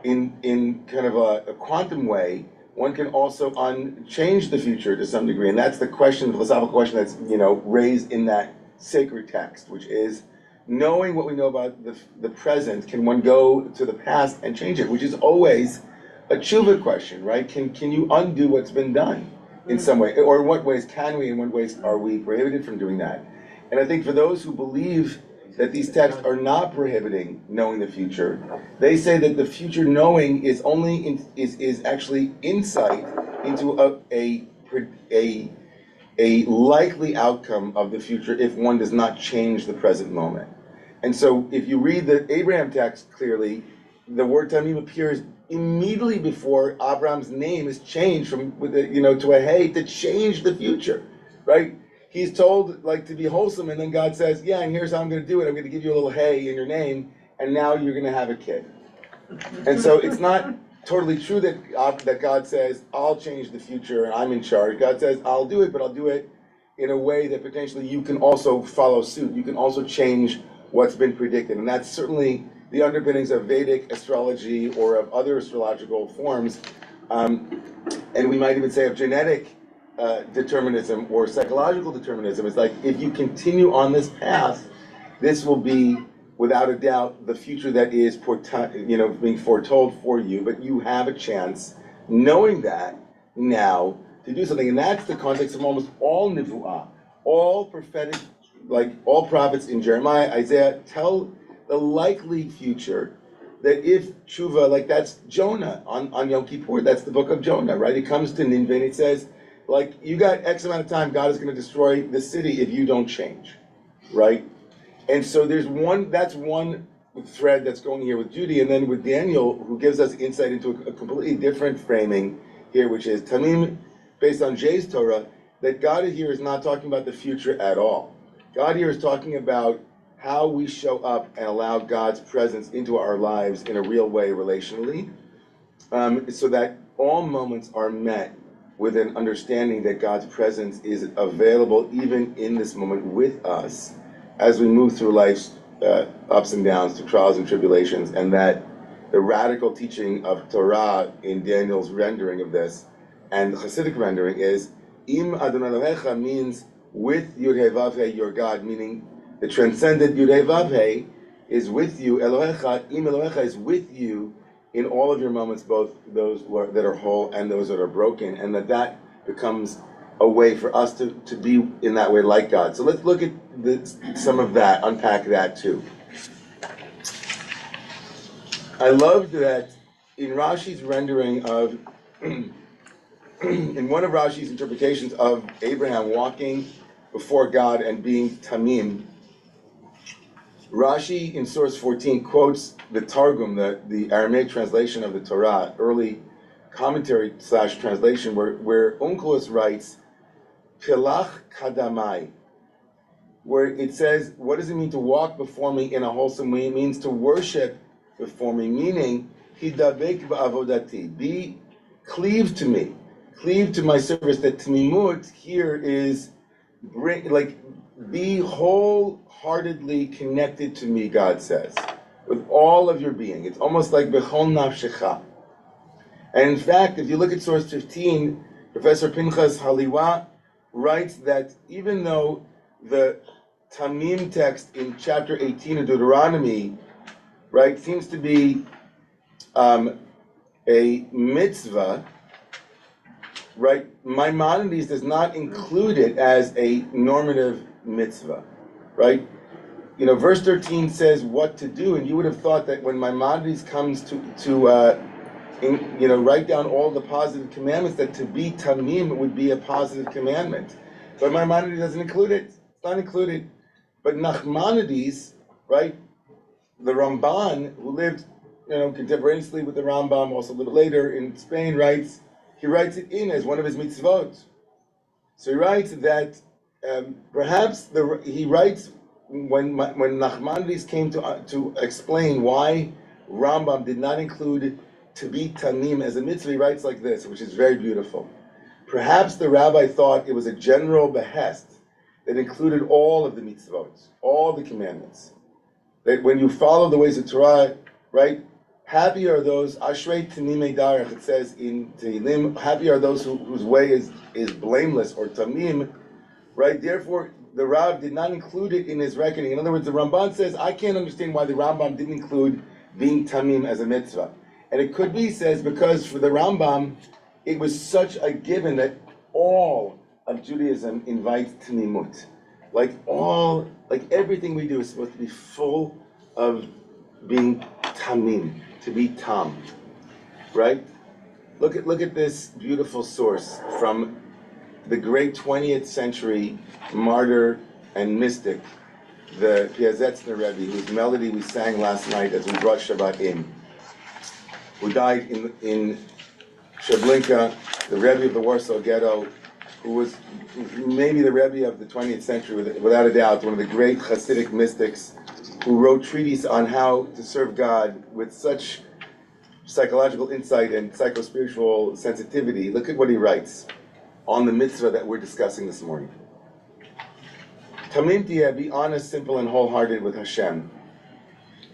in kind of a quantum way, one can also change the future to some degree. And that's the question, philosophical question that's, raised in that sacred text, which is, knowing what we know about the present, can one go to the past and change it, which is always a tshuva question, right? Can you undo what's been done in some way? Or in what ways can we, in what ways are we prohibited from doing that? And I think for those who believe that these texts are not prohibiting knowing the future, they say that the future knowing is only is actually insight into a likely outcome of the future if one does not change the present moment. And so if you read the Abraham text clearly, the word tamim appears immediately before Abraham's name is changed from to a hey, to change the future, right? he's told like to be wholesome, and then God says, yeah, and here's how I'm going to do it. I'm going to give you a little hay in your name, and now you're going to have a kid. And so it's not totally true that God says, I'll change the future and I'm in charge. God says, I'll do it, but I'll do it in a way that potentially you can also follow suit. You can also change what's been predicted. And that's certainly the underpinnings of Vedic astrology or of other astrological forms. And we might even say of genetic determinism or psychological determinism. It's like, if you continue on this path, this will be, without a doubt, the future that is being foretold for you, but you have a chance, knowing that now, to do something. And that's the context of almost all nivu'ah, all prophetic, like all prophets in Jeremiah, Isaiah, tell the likely future that if tshuva, like that's Jonah on Yom Kippur, that's the book of Jonah, right? It comes to Nineveh and it says, like, you got X amount of time, God is going to destroy the city if you don't change, right? And so that's one thread that's going here with Judy, and then with Daniel, who gives us insight into a completely different framing here, which is Tamim, based on Jay's Torah, that God here is not talking about the future at all. God here is talking about how we show up and allow God's presence into our lives in a real way relationally, so that all moments are met with an understanding that God's presence is available even in this moment with us, as we move through life's ups and downs, through trials and tribulations, and that the radical teaching of Torah in Daniel's rendering of this, and the Hasidic rendering is, Im Adonai Elohecha means with Yud-Heh Vav-Heh, your God, meaning the transcendent Yud-Heh Vav-Heh is with you, Elohecha, Im Elohecha is with you in all of your moments, both those that are whole and those that are broken, and that becomes a way for us to be in that way like God. So let's look at some of that, unpack that too. I loved that in Rashi's rendering of, in one of Rashi's interpretations of Abraham walking before God and being Tamim, Rashi in source 14 quotes the Targum, the Aramaic translation of the Torah, early commentary / translation, where Onkelos writes, Pilach kadamai, where it says, what does it mean to walk before me in a wholesome way? It means to worship before me, meaning, hidabek ba'avodati, cleave to me, cleave to my service. That tamimut here is, be wholeheartedly connected to me, God says, with all of your being. It's almost like bechol nafshecha. And in fact, if you look at source 15, Professor Pinchas Haliwa writes that even though the Tamim text in chapter 18 of Deuteronomy, right, seems to be a mitzvah, right, Maimonides does not include it as a normative mitzvah, right? You know, verse 13 says what to do, and you would have thought that when Maimonides comes to write down all the positive commandments, that to be Tamim would be a positive commandment. But Maimonides doesn't include it. It's not included. But Nachmanides, right, the Ramban, who lived, contemporaneously with the Rambam, also a little later in Spain, he writes it in as one of his mitzvot. So he writes that perhaps he writes when Nachmanides came to explain why Rambam did not include to be Tamim as a mitzvah, he writes like this, which is very beautiful. Perhaps the rabbi thought it was a general behest that included all of the mitzvot, all the commandments. That when you follow the ways of Torah, right, happy are those, Ashrei Tamimei Darech, it says in Tehillim, happy are those whose way is blameless, or Tamim, right? Therefore, the Rav did not include it in his reckoning. In other words, the Ramban says, I can't understand why the Rambam didn't include being Tamim as a mitzvah. And it could be, says, because for the Rambam, it was such a given that all of Judaism invites Tamimut. Like everything we do is supposed to be full of being Tamim, to be Tam, right? Look at this beautiful source from the great 20th century martyr and mystic, the Piazetzner Rebbe, whose melody we sang last night as we brought Shabbat in, who died in Treblinka, the Rebbe of the Warsaw Ghetto, who was maybe the Rebbe of the 20th century, without a doubt, one of the great Hasidic mystics, who wrote treatises on how to serve God with such psychological insight and psycho-spiritual sensitivity. Look at what he writes on the mitzvah that we're discussing this morning. Tamim tiyeh, be honest, simple, and wholehearted with Hashem.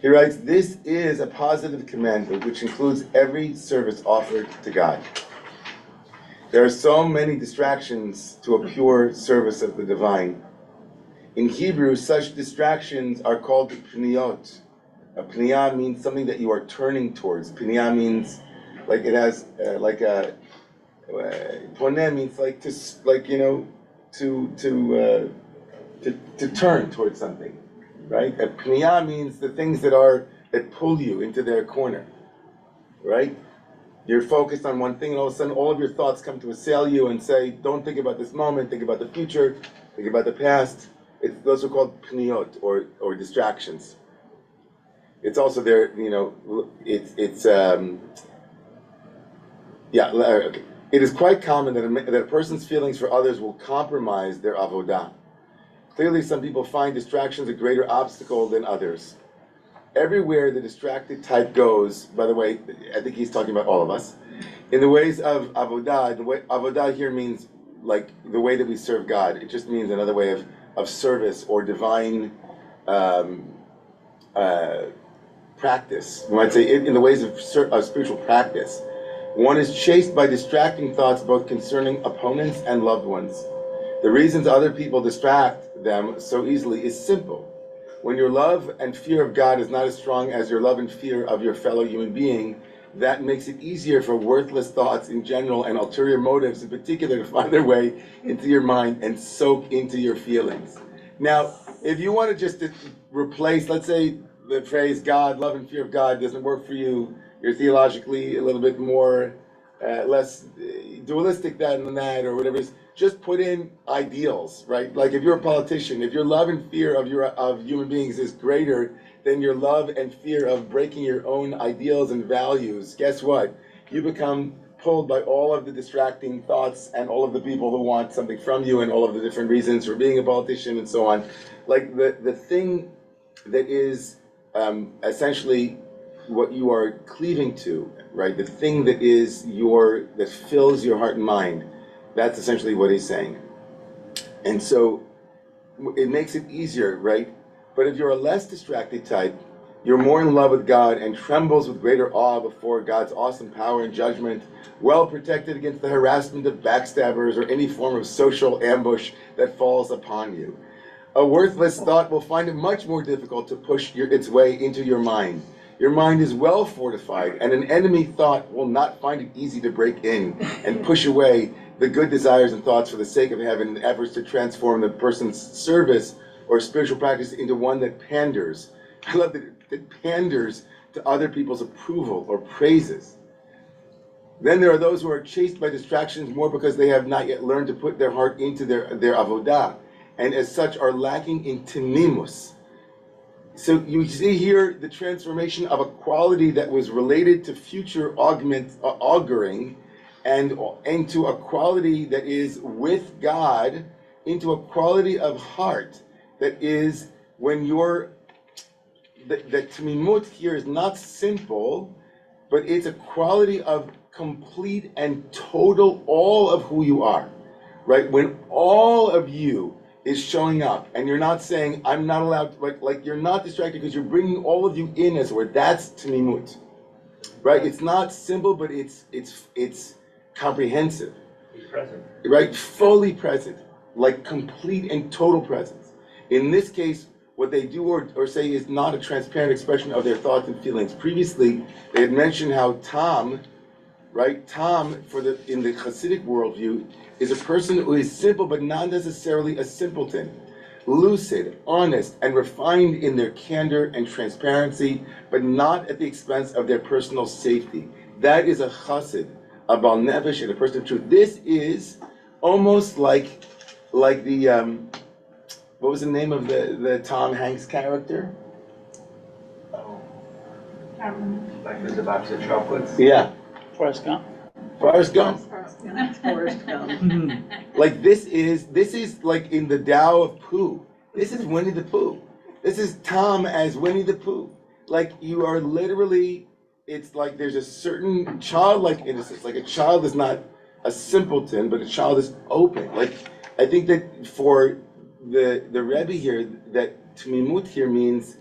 He writes, this is a positive commandment which includes every service offered to God. There are so many distractions to a pure service of the divine. In Hebrew, such distractions are called pniyot. A pniyah means something that you are turning towards. Pniyah means, like it has, poneh means like to, like, you know, to turn towards something, right? A pniyah means the things that pull you into their corner, right? You're focused on one thing, and all of a sudden all of your thoughts come to assail you and say, don't think about this moment, think about the future, think about the past. Those are called pniyot, or distractions. It's also there, you know, it is quite common that a person's feelings for others will compromise their avodah. Clearly, some people find distractions a greater obstacle than others. Everywhere the distracted type goes, by the way, I think he's talking about all of us, in the ways of avodah, avodah here means like the way that we serve God. It just means another way of service or divine practice. You might say in the ways of spiritual practice. One is chased by distracting thoughts both concerning opponents and loved ones. The reasons other people distract them so easily is simple. When your love and fear of God is not as strong as your love and fear of your fellow human being, that makes it easier for worthless thoughts in general and ulterior motives in particular to find their way into your mind and soak into your feelings. Now, if you want to just replace, let's say the phrase God, love and fear of God doesn't work for you, you're theologically a little bit more, less dualistic than that, or whatever it is, just put in ideals, right? Like if you're a politician, if your love and fear of human beings is greater than your love and fear of breaking your own ideals and values, guess what? You become pulled by all of the distracting thoughts and all of the people who want something from you and all of the different reasons for being a politician and so on. Like the thing that is essentially what you are cleaving to, right? The thing that that fills your heart and mind. That's essentially what he's saying. And so it makes it easier, right? But if you're a less distracted type, you're more in love with God and trembles with greater awe before God's awesome power and judgment, well protected against the harassment of backstabbers or any form of social ambush that falls upon you. A worthless thought will find it much more difficult to push its way into your mind. Your mind is well fortified, and an enemy thought will not find it easy to break in and push away the good desires and thoughts for the sake of heaven in efforts to transform the person's service or spiritual practice into one that panders. I love that it panders to other people's approval or praises. Then there are those who are chased by distractions more because they have not yet learned to put their heart into their avodah, and as such are lacking in tinimus. So you see here the transformation of a quality that was related to future auguring and into a quality that is with God, into a quality of heart that is when that tamimut here is not simple, but it's a quality of complete and total all of who you are, right? When all of you is showing up, and you're not saying, I'm not allowed to, like you're not distracted because you're bringing all of you in as it were. That's tamimut, right? It's not simple, but it's comprehensive. He's present. Right? Fully present, like complete and total presence. In this case, what they do or say is not a transparent expression of their thoughts and feelings. Previously, they had mentioned how Tom, right? Tom, in the Hasidic worldview, is a person who is simple but not necessarily a simpleton, lucid, honest, and refined in their candor and transparency, but not at the expense of their personal safety. That is a chassid, a bal nefesh, and a person of truth. This is almost like the what was the name of the Tom Hanks character? Like there's a box of chocolates. Yeah. Forrest Gump. Forrest Gump. Forrest Gump. Like this is like in the Tao of Pooh. This is Winnie the Pooh. This is Tom as Winnie the Pooh. Like you are literally, it's like there's a certain childlike innocence. Like a child is not a simpleton, but a child is open. Like I think that for the Rebbe here, that Tmimut here means,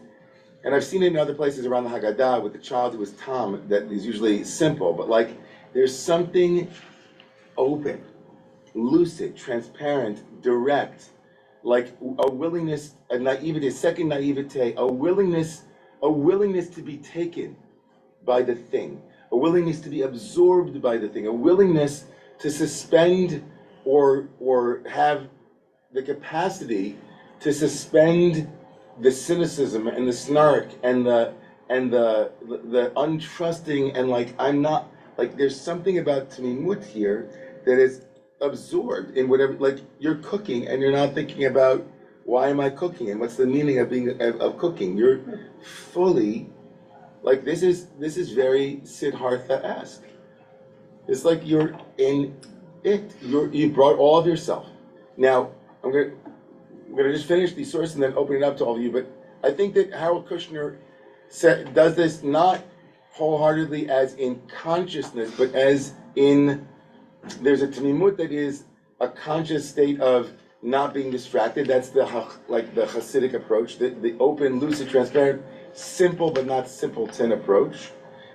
and I've seen it in other places around the Haggadah with the child who is Tom, that is usually simple, but like there's something open, lucid, transparent, direct, like a willingness, a naivete, a second naivete, a willingness to be taken by the thing, a willingness to be absorbed by the thing, a willingness to suspend or have the capacity to suspend the cynicism and the snark and the untrusting and like I'm not, like there's something about Tmimut here that is absorbed in whatever, like you're cooking and you're not thinking about why am I cooking and what's the meaning of cooking. You're fully, like this is very Siddhartha-esque. It's like you're in it. You brought all of yourself. Now I'm gonna just finish the source and then open it up to all of you. But I think that Harold Kushner does this not wholeheartedly as in consciousness, but as in there's a Tmimut that is a conscious state of not being distracted. That's the Hasidic approach, the open, lucid, transparent, simple but not simpleton approach.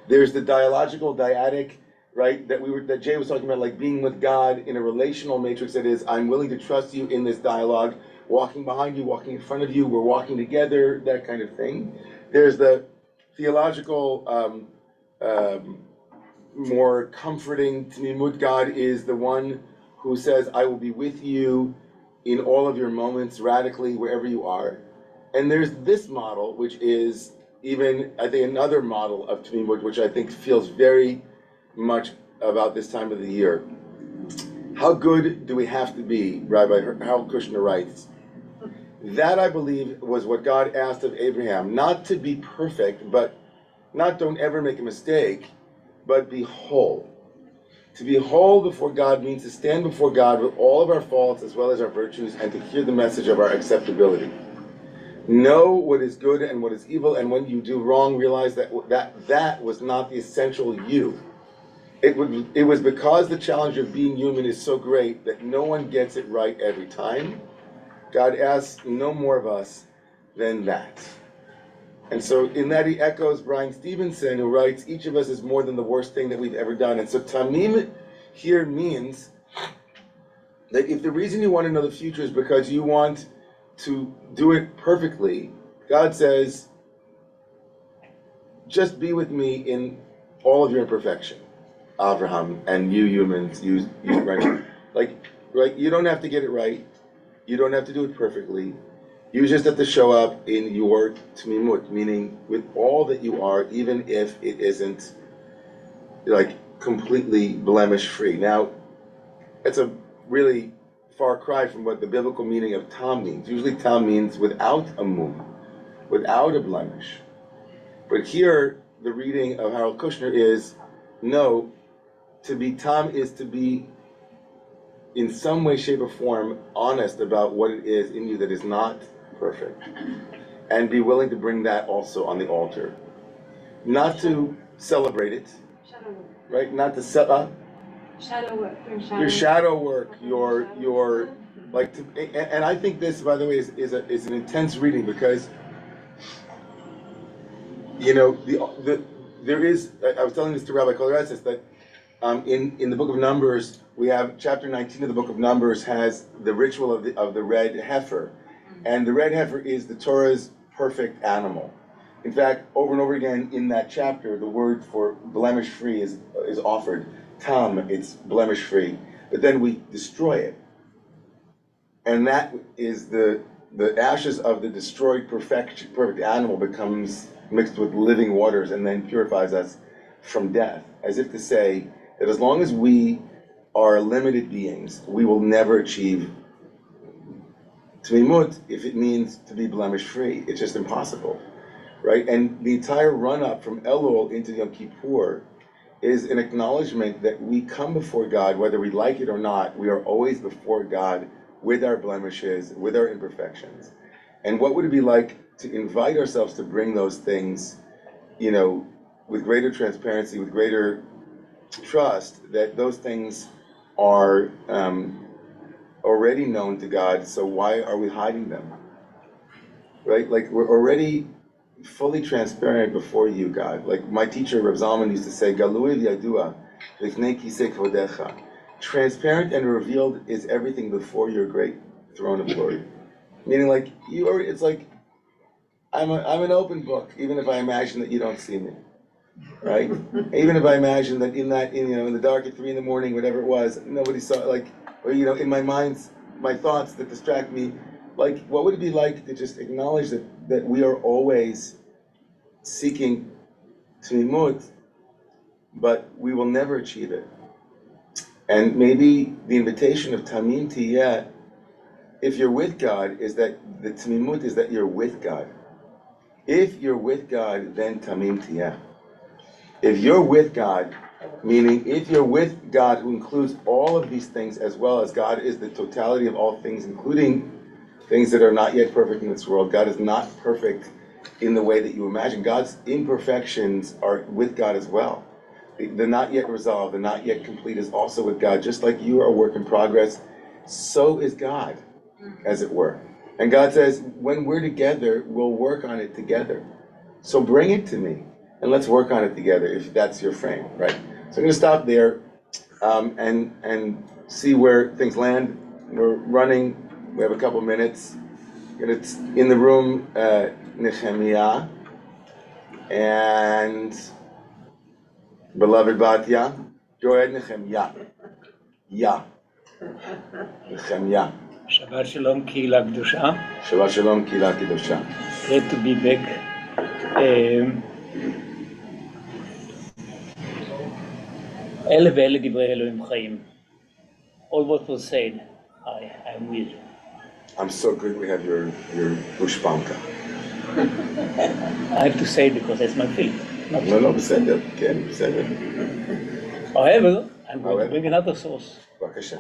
There's the dialogical, dyadic, right, that Jay was talking about, like being with God in a relational matrix that is, I'm willing to trust you in this dialogue, walking behind you, walking in front of you, we're walking together, that kind of thing. There's the theological, more comforting Tmimut. God is the one who says, I will be with you in all of your moments, radically, wherever you are. And there's this model, which is even, I think, another model of Tmimut, which I think feels very much about this time of the year. How good do we have to be, Rabbi Harold Kushner writes, that I believe was what God asked of Abraham, not to be perfect, but not don't ever make a mistake, but be whole. To be whole before God means to stand before God with all of our faults as well as our virtues and to hear the message of our acceptability. Know what is good and what is evil, and when you do wrong, realize that was not the essential you. It was because the challenge of being human is so great that no one gets it right every time. God asks no more of us than that. And so in that he echoes Brian Stevenson, who writes, each of us is more than the worst thing that we've ever done. And so Tamim here means that if the reason you want to know the future is because you want to do it perfectly, God says, just be with me in all of your imperfection, Abraham, and you humans, you right? Like, right? You don't have to get it right. You don't have to do it perfectly. You just have to show up in your Tmimut, meaning with all that you are, even if it isn't like completely blemish-free. Now, it's a really far cry from what the biblical meaning of Tam means. Usually Tam means without a mum, without a blemish. But here, the reading of Harold Kushner is, no, to be Tam is to be in some way, shape, or form honest about what it is in you that is not perfect, and be willing to bring that also on the altar. Not to celebrate it, right? Not to set up Shadow work. your shadow work, your like. And I think this, by the way, is an intense reading because you know there is. I was telling this to Rabbi Kolaresis that in the book of Numbers we have chapter 19 of the book of Numbers has the ritual of the red heifer, and the red heifer is the Torah's perfect animal. In fact, over and over again in that chapter, the word for blemish-free is offered. Tam, it's blemish-free, but then we destroy it. And that is the ashes of the destroyed perfect animal becomes mixed with living waters and then purifies us from death, as if to say that as long as we are limited beings, we will never achieve Tmimut if it means to be blemish-free. It's just impossible. Right? And the entire run-up from Elul into Yom Kippur is an acknowledgement that we come before God, whether we like it or not. We are always before God with our blemishes, with our imperfections. And what would it be like to invite ourselves to bring those things, with greater transparency, with greater trust, that those things are already known to God, so why are we hiding them? Right? Like, we're already fully transparent before you, God. Like my teacher, Rav Zalman, used to say, Galui yadua, lifnei kisei kvodecha. Transparent and revealed is everything before your great throne of glory. Meaning, like, it's like, I'm an open book, even if I imagine that you don't see me. Right? Even if I imagine that in the dark at 3 a.m, whatever it was, nobody saw, or in my mind's, my thoughts that distract me, like, what would it be like to just acknowledge that we are always seeking tmimut, but we will never achieve it. And maybe the invitation of tamim tiyeh, if you're with God, is that the tmimut is that you're with God. If you're with God, then tamim tiyeh. If you're with God, meaning if you're with God who includes all of these things, as well as God is the totality of all things, including things that are not yet perfect in this world. God is not perfect in the way that you imagine. God's imperfections are with God as well. The not yet resolved, the not yet complete is also with God. Just like you are a work in progress, so is God, as it were. And God says, when we're together, we'll work on it together. So bring it to me, and let's work on it together, if that's your frame, right? So I'm going to stop there and see where things land. We're running. We have a couple minutes. It's in the room, Nehemiah and beloved Batya. Go ahead, Nehemiah. Nehemiah. Shabbat Shalom, Kehila Kedusha. Shabbat Shalom, Kehila Kedusha. Great to be back. אלה ואלה דברי אלוהים חיים. All what was said, I'm with. I'm so good we have your gushpanka. I have to say it because that's my feeling. No, בסדר, כן, בסדר. However, I'm going to bring another source. בבקשה.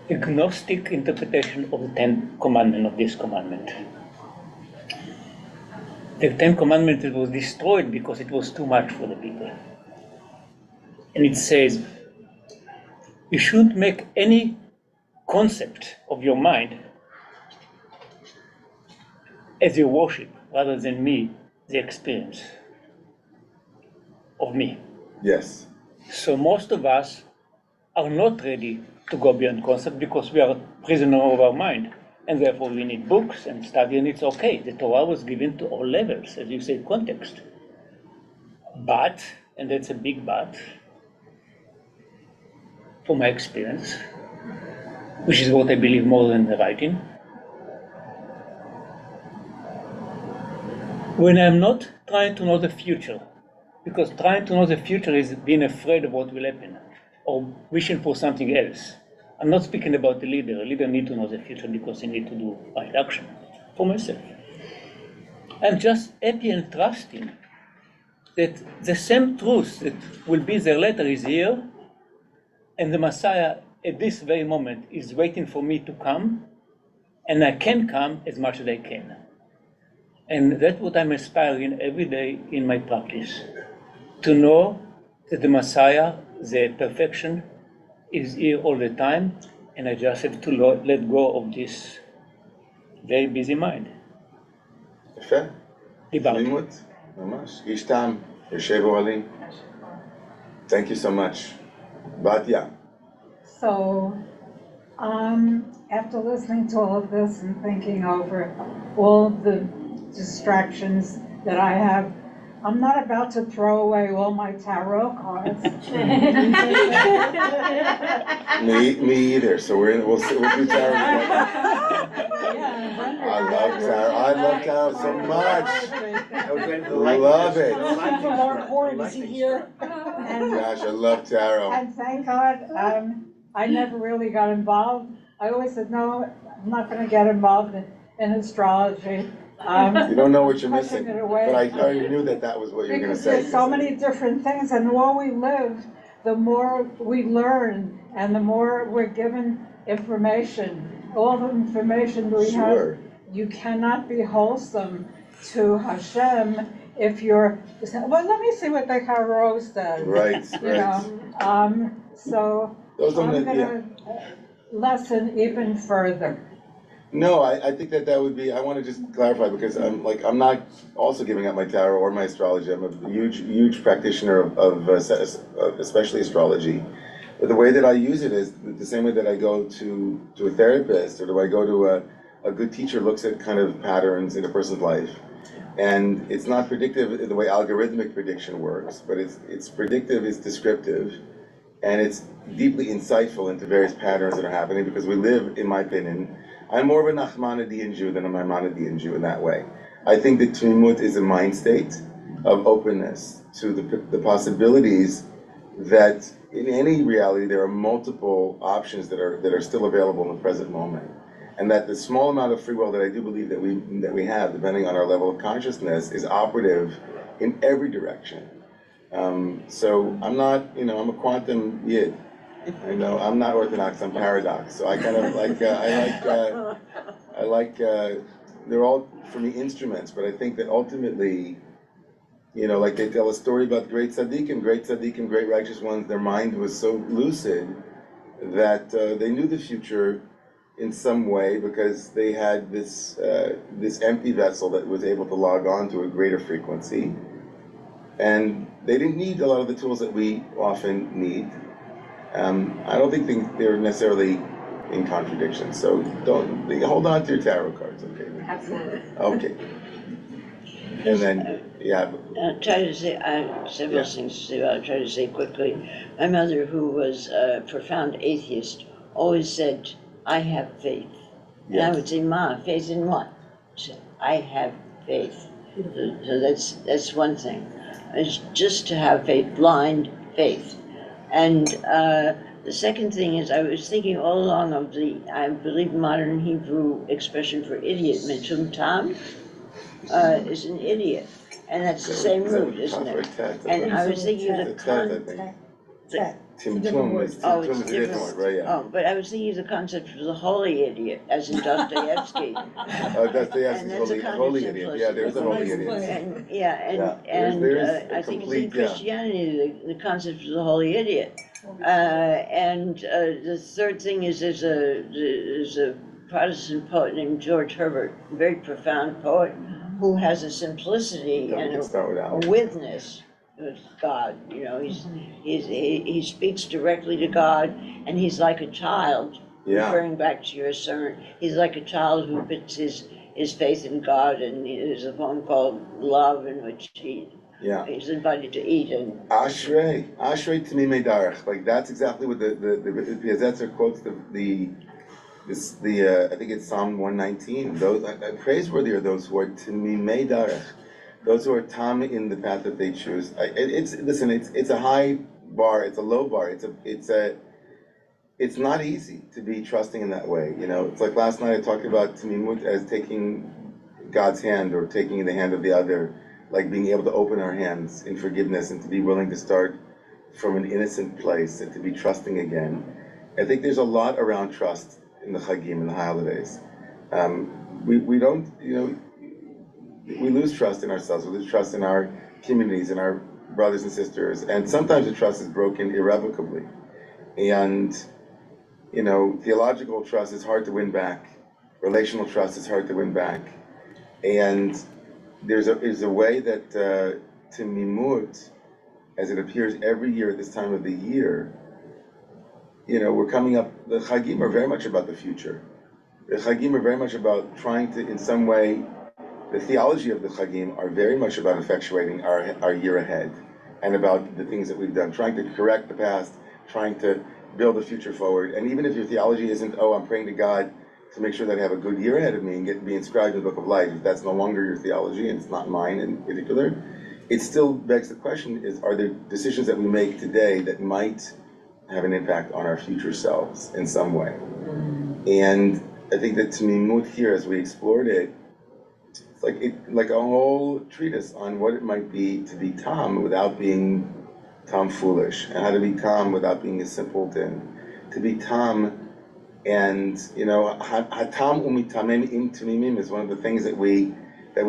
Agnostic interpretation of the 10 commandments of this commandment. The 10 commandments was destroyed because it was too much for the people. And it says, you shouldn't make any concept of your mind as your worship, rather than me, the experience of me. Yes. So most of us are not ready to go beyond concept because we are prisoner of our mind. And therefore we need books and study, and it's okay. The Torah was given to all levels, as you say, context. But, and that's a big but, from my experience, which is what I believe more than the writing, when I'm not trying to know the future, because trying to know the future is being afraid of what will happen, or wishing for something else. I'm not speaking about the leader. A leader needs to know the future because he needs to do right action. For myself, I'm just happy and trusting that the same truth that will be there later is here, and the Messiah at this very moment is waiting for me to come, and I can come as much as I can. And that's what I'm aspiring every day in my practice, to know that the Messiah, the perfection, is here all the time, and I just have to let go of this very busy mind. יפה. דיברתי. תמימות, ממש. איש טעם, יושב אוהלים. Thank you so much. Batya. So, after listening to all of this and thinking over all the distractions that I have, I'm not about to throw away all my tarot cards. Me either. So we'll do tarot. I love tarot so much. Love it. Is he here? Gosh, I love tarot. And thank God, I never really got involved. I always said, no, I'm not going to get involved in astrology. You don't know what you're pushing missing, it away. but I already knew that was what you were gonna Because say. there's so many different things, and the more we live, the more we learn, and the more we're given information. All the information we have, Sure. you cannot be wholesome to Hashem if you're, well, let me see what the Karo says. Right, You right. know, so Those don't, I'm gonna lessen even further. No, I think that would be, I want to just clarify because I'm not also giving up my tarot or my astrology. I'm a huge practitioner of especially astrology. But the way that I use it is the same way that I go to a therapist, or do I go to a good teacher looks at kind of patterns in a person's life. And it's not predictive in the way algorithmic prediction works, but it's predictive, it's descriptive, and it's deeply insightful into various patterns that are happening because we live, in my opinion, I'm more of a Nachmanidean Jew than a Maimonidean Jew in that way. I think that Tmimut is a mind state of openness to the possibilities that in any reality there are multiple options that are still available in the present moment. And that the small amount of free will that I do believe that we have, depending on our level of consciousness, is operative in every direction. So I'm not, I'm a quantum yid. I know I'm not orthodox. I'm paradox. So I kind of they're all for me instruments. But I think that ultimately, like they tell a story about great tzaddikim, great righteous ones. Their mind was so lucid that they knew the future in some way because they had this empty vessel that was able to log on to a greater frequency, and they didn't need a lot of the tools that we often need. I don't think they're necessarily in contradiction. So hold on to your tarot cards, okay? Absolutely. Okay. And then, yeah. Try to say several things to say. I'll try to say quickly. My mother, who was a profound atheist, always said, "I have faith." And I would say, "Ma, faith in what?" She said, "I have faith." So that's one thing. It's just to have faith, blind faith. And the second thing is, I was thinking all along of I believe, modern Hebrew expression for idiot, metumtam, is an idiot. And that's the same root, isn't it? And I was thinking of the Timtum is a different word, right? Yeah. Oh, but I was thinking of the concept of the holy idiot, as in Dostoevsky. Dostoevsky's holy idiot. Yeah, there's a holy idiot. And I think it's in Christianity, the concept of the holy idiot. And the third thing is there's a Protestant poet named George Herbert, a very profound poet, who has a simplicity and a witness with God. He speaks directly to God, and he's like a child. Referring back to your sermon, he's like a child who puts his faith in God, and there's a poem called Love, in which he's invited to eat. And Ashrei Tamimei Darech. Like that's exactly what the Piazetzer quotes I think it's Psalm 119. Those praiseworthy are those who are Tamimei Darech, those who are tam in the path that they choose. It's a high bar, it's a low bar, it's not easy to be trusting in that way. It's like last night I talked about Tamimut as taking God's hand or taking the hand of the other, like being able to open our hands in forgiveness and to be willing to start from an innocent place and to be trusting again. I think there's a lot around trust in the Chagim, in the holidays. We don't, we lose trust in ourselves, we lose trust in our communities, in our brothers and sisters, and sometimes the trust is broken irrevocably. And, theological trust is hard to win back, relational trust is hard to win back. And there's a way that Timimut, as it appears every year at this time of the year, we're coming up, the Chagim are very much about the future. The Chagim are very much about trying to, in some way, the theology of the Chagim are very much about effectuating our year ahead and about the things that we've done, trying to correct the past, trying to build the future forward. And even if your theology isn't, I'm praying to God to make sure that I have a good year ahead of me and be inscribed in the book of life, if that's no longer your theology and it's not mine in particular, it still begs the question are there decisions that we make today that might have an impact on our future selves in some way? And I think that Tamimut here, as we explored it, It's like a whole treatise on what it might be to be Tom without being tomfoolish, and how to be Tom without being a simpleton, to be Tom. And hatam umitamem im tamimim is one of the things that we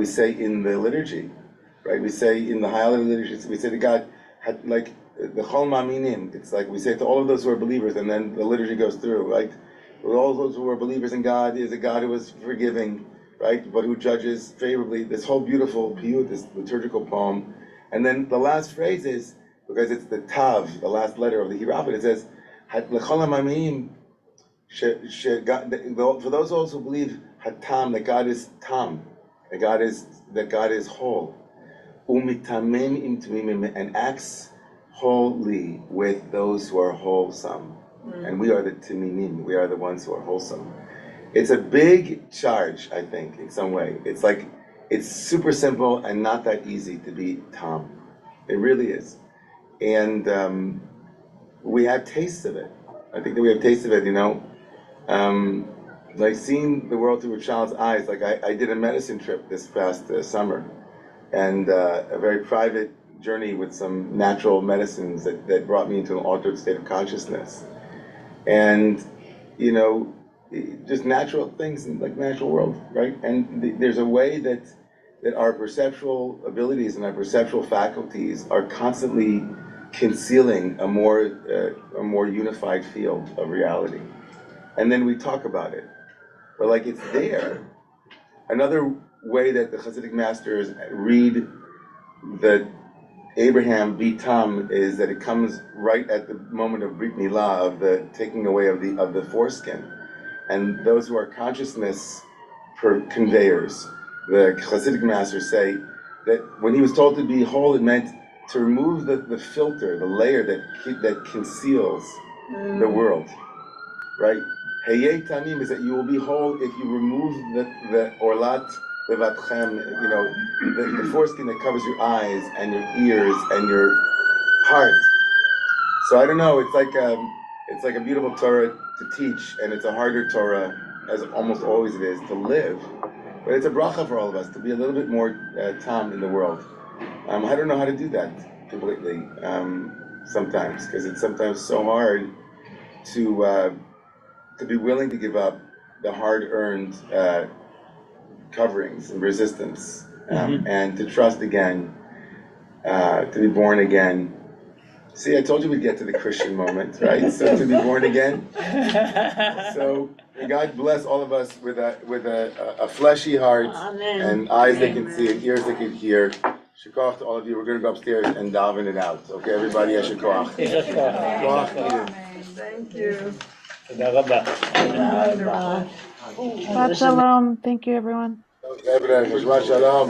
say in the liturgy, right? We say in the high-level liturgy, we say to God, like the chol ma'aminim. It's like we say to all of those who are believers, and then the liturgy goes through, right? All those who are believers in God is a God who is forgiving, right? But who judges favorably. This whole beautiful piyut, this liturgical poem, and then the last phrase is, because it's the tav, the last letter of the Hebrew alphabet, it says, l'chol ha'ma'aminim. For those also who believe hatam, that God is tam, that God is whole, umitamem im tamimim, and acts wholly with those who are wholesome, and we are the tamimim, we are the ones who are wholesome. It's a big charge, I think, in some way. It's like it's super simple and not that easy to be tam. It really is, and we have tastes of it. I think that we have tastes of it, like seeing the world through a child's eyes. Like I did a medicine trip this past summer, and a very private journey with some natural medicines that brought me into an altered state of consciousness. And, just natural things in like natural world, right? And there's a way that our perceptual abilities and our perceptual faculties are constantly concealing a more unified field of reality. And then we talk about it, but like it's there. Another way that the Hasidic masters read the Abraham Bitam is that it comes right at the moment of Brit Milah, of the taking away of the foreskin. And those who are consciousness conveyors, the Hasidic masters say that when he was told to be whole, it meant to remove the filter, the layer that conceals the world, right? Heyei tamim is that you will be whole if you remove the orlat levatchem, the foreskin that covers your eyes and your ears and your heart. So I don't know. It's like a beautiful Torah to teach, and it's a harder Torah, as almost always it is, to live. But it's a bracha for all of us to be a little bit more tam in the world. I don't know how to do that completely sometimes, because it's sometimes so hard to be willing to give up the hard-earned coverings and resistance, and to trust again, to be born again. See, I told you we'd get to the Christian moment, right? So to be born again. So may God bless all of us with a fleshy heart. Amen. And eyes that can see and ears that can hear. Shikoch to all of you. We're going to go upstairs and daven it out. Okay, everybody, shikoch. Thank you. תודה רבה. Shabbat shalom. Thank you, everyone. Shabbat shalom.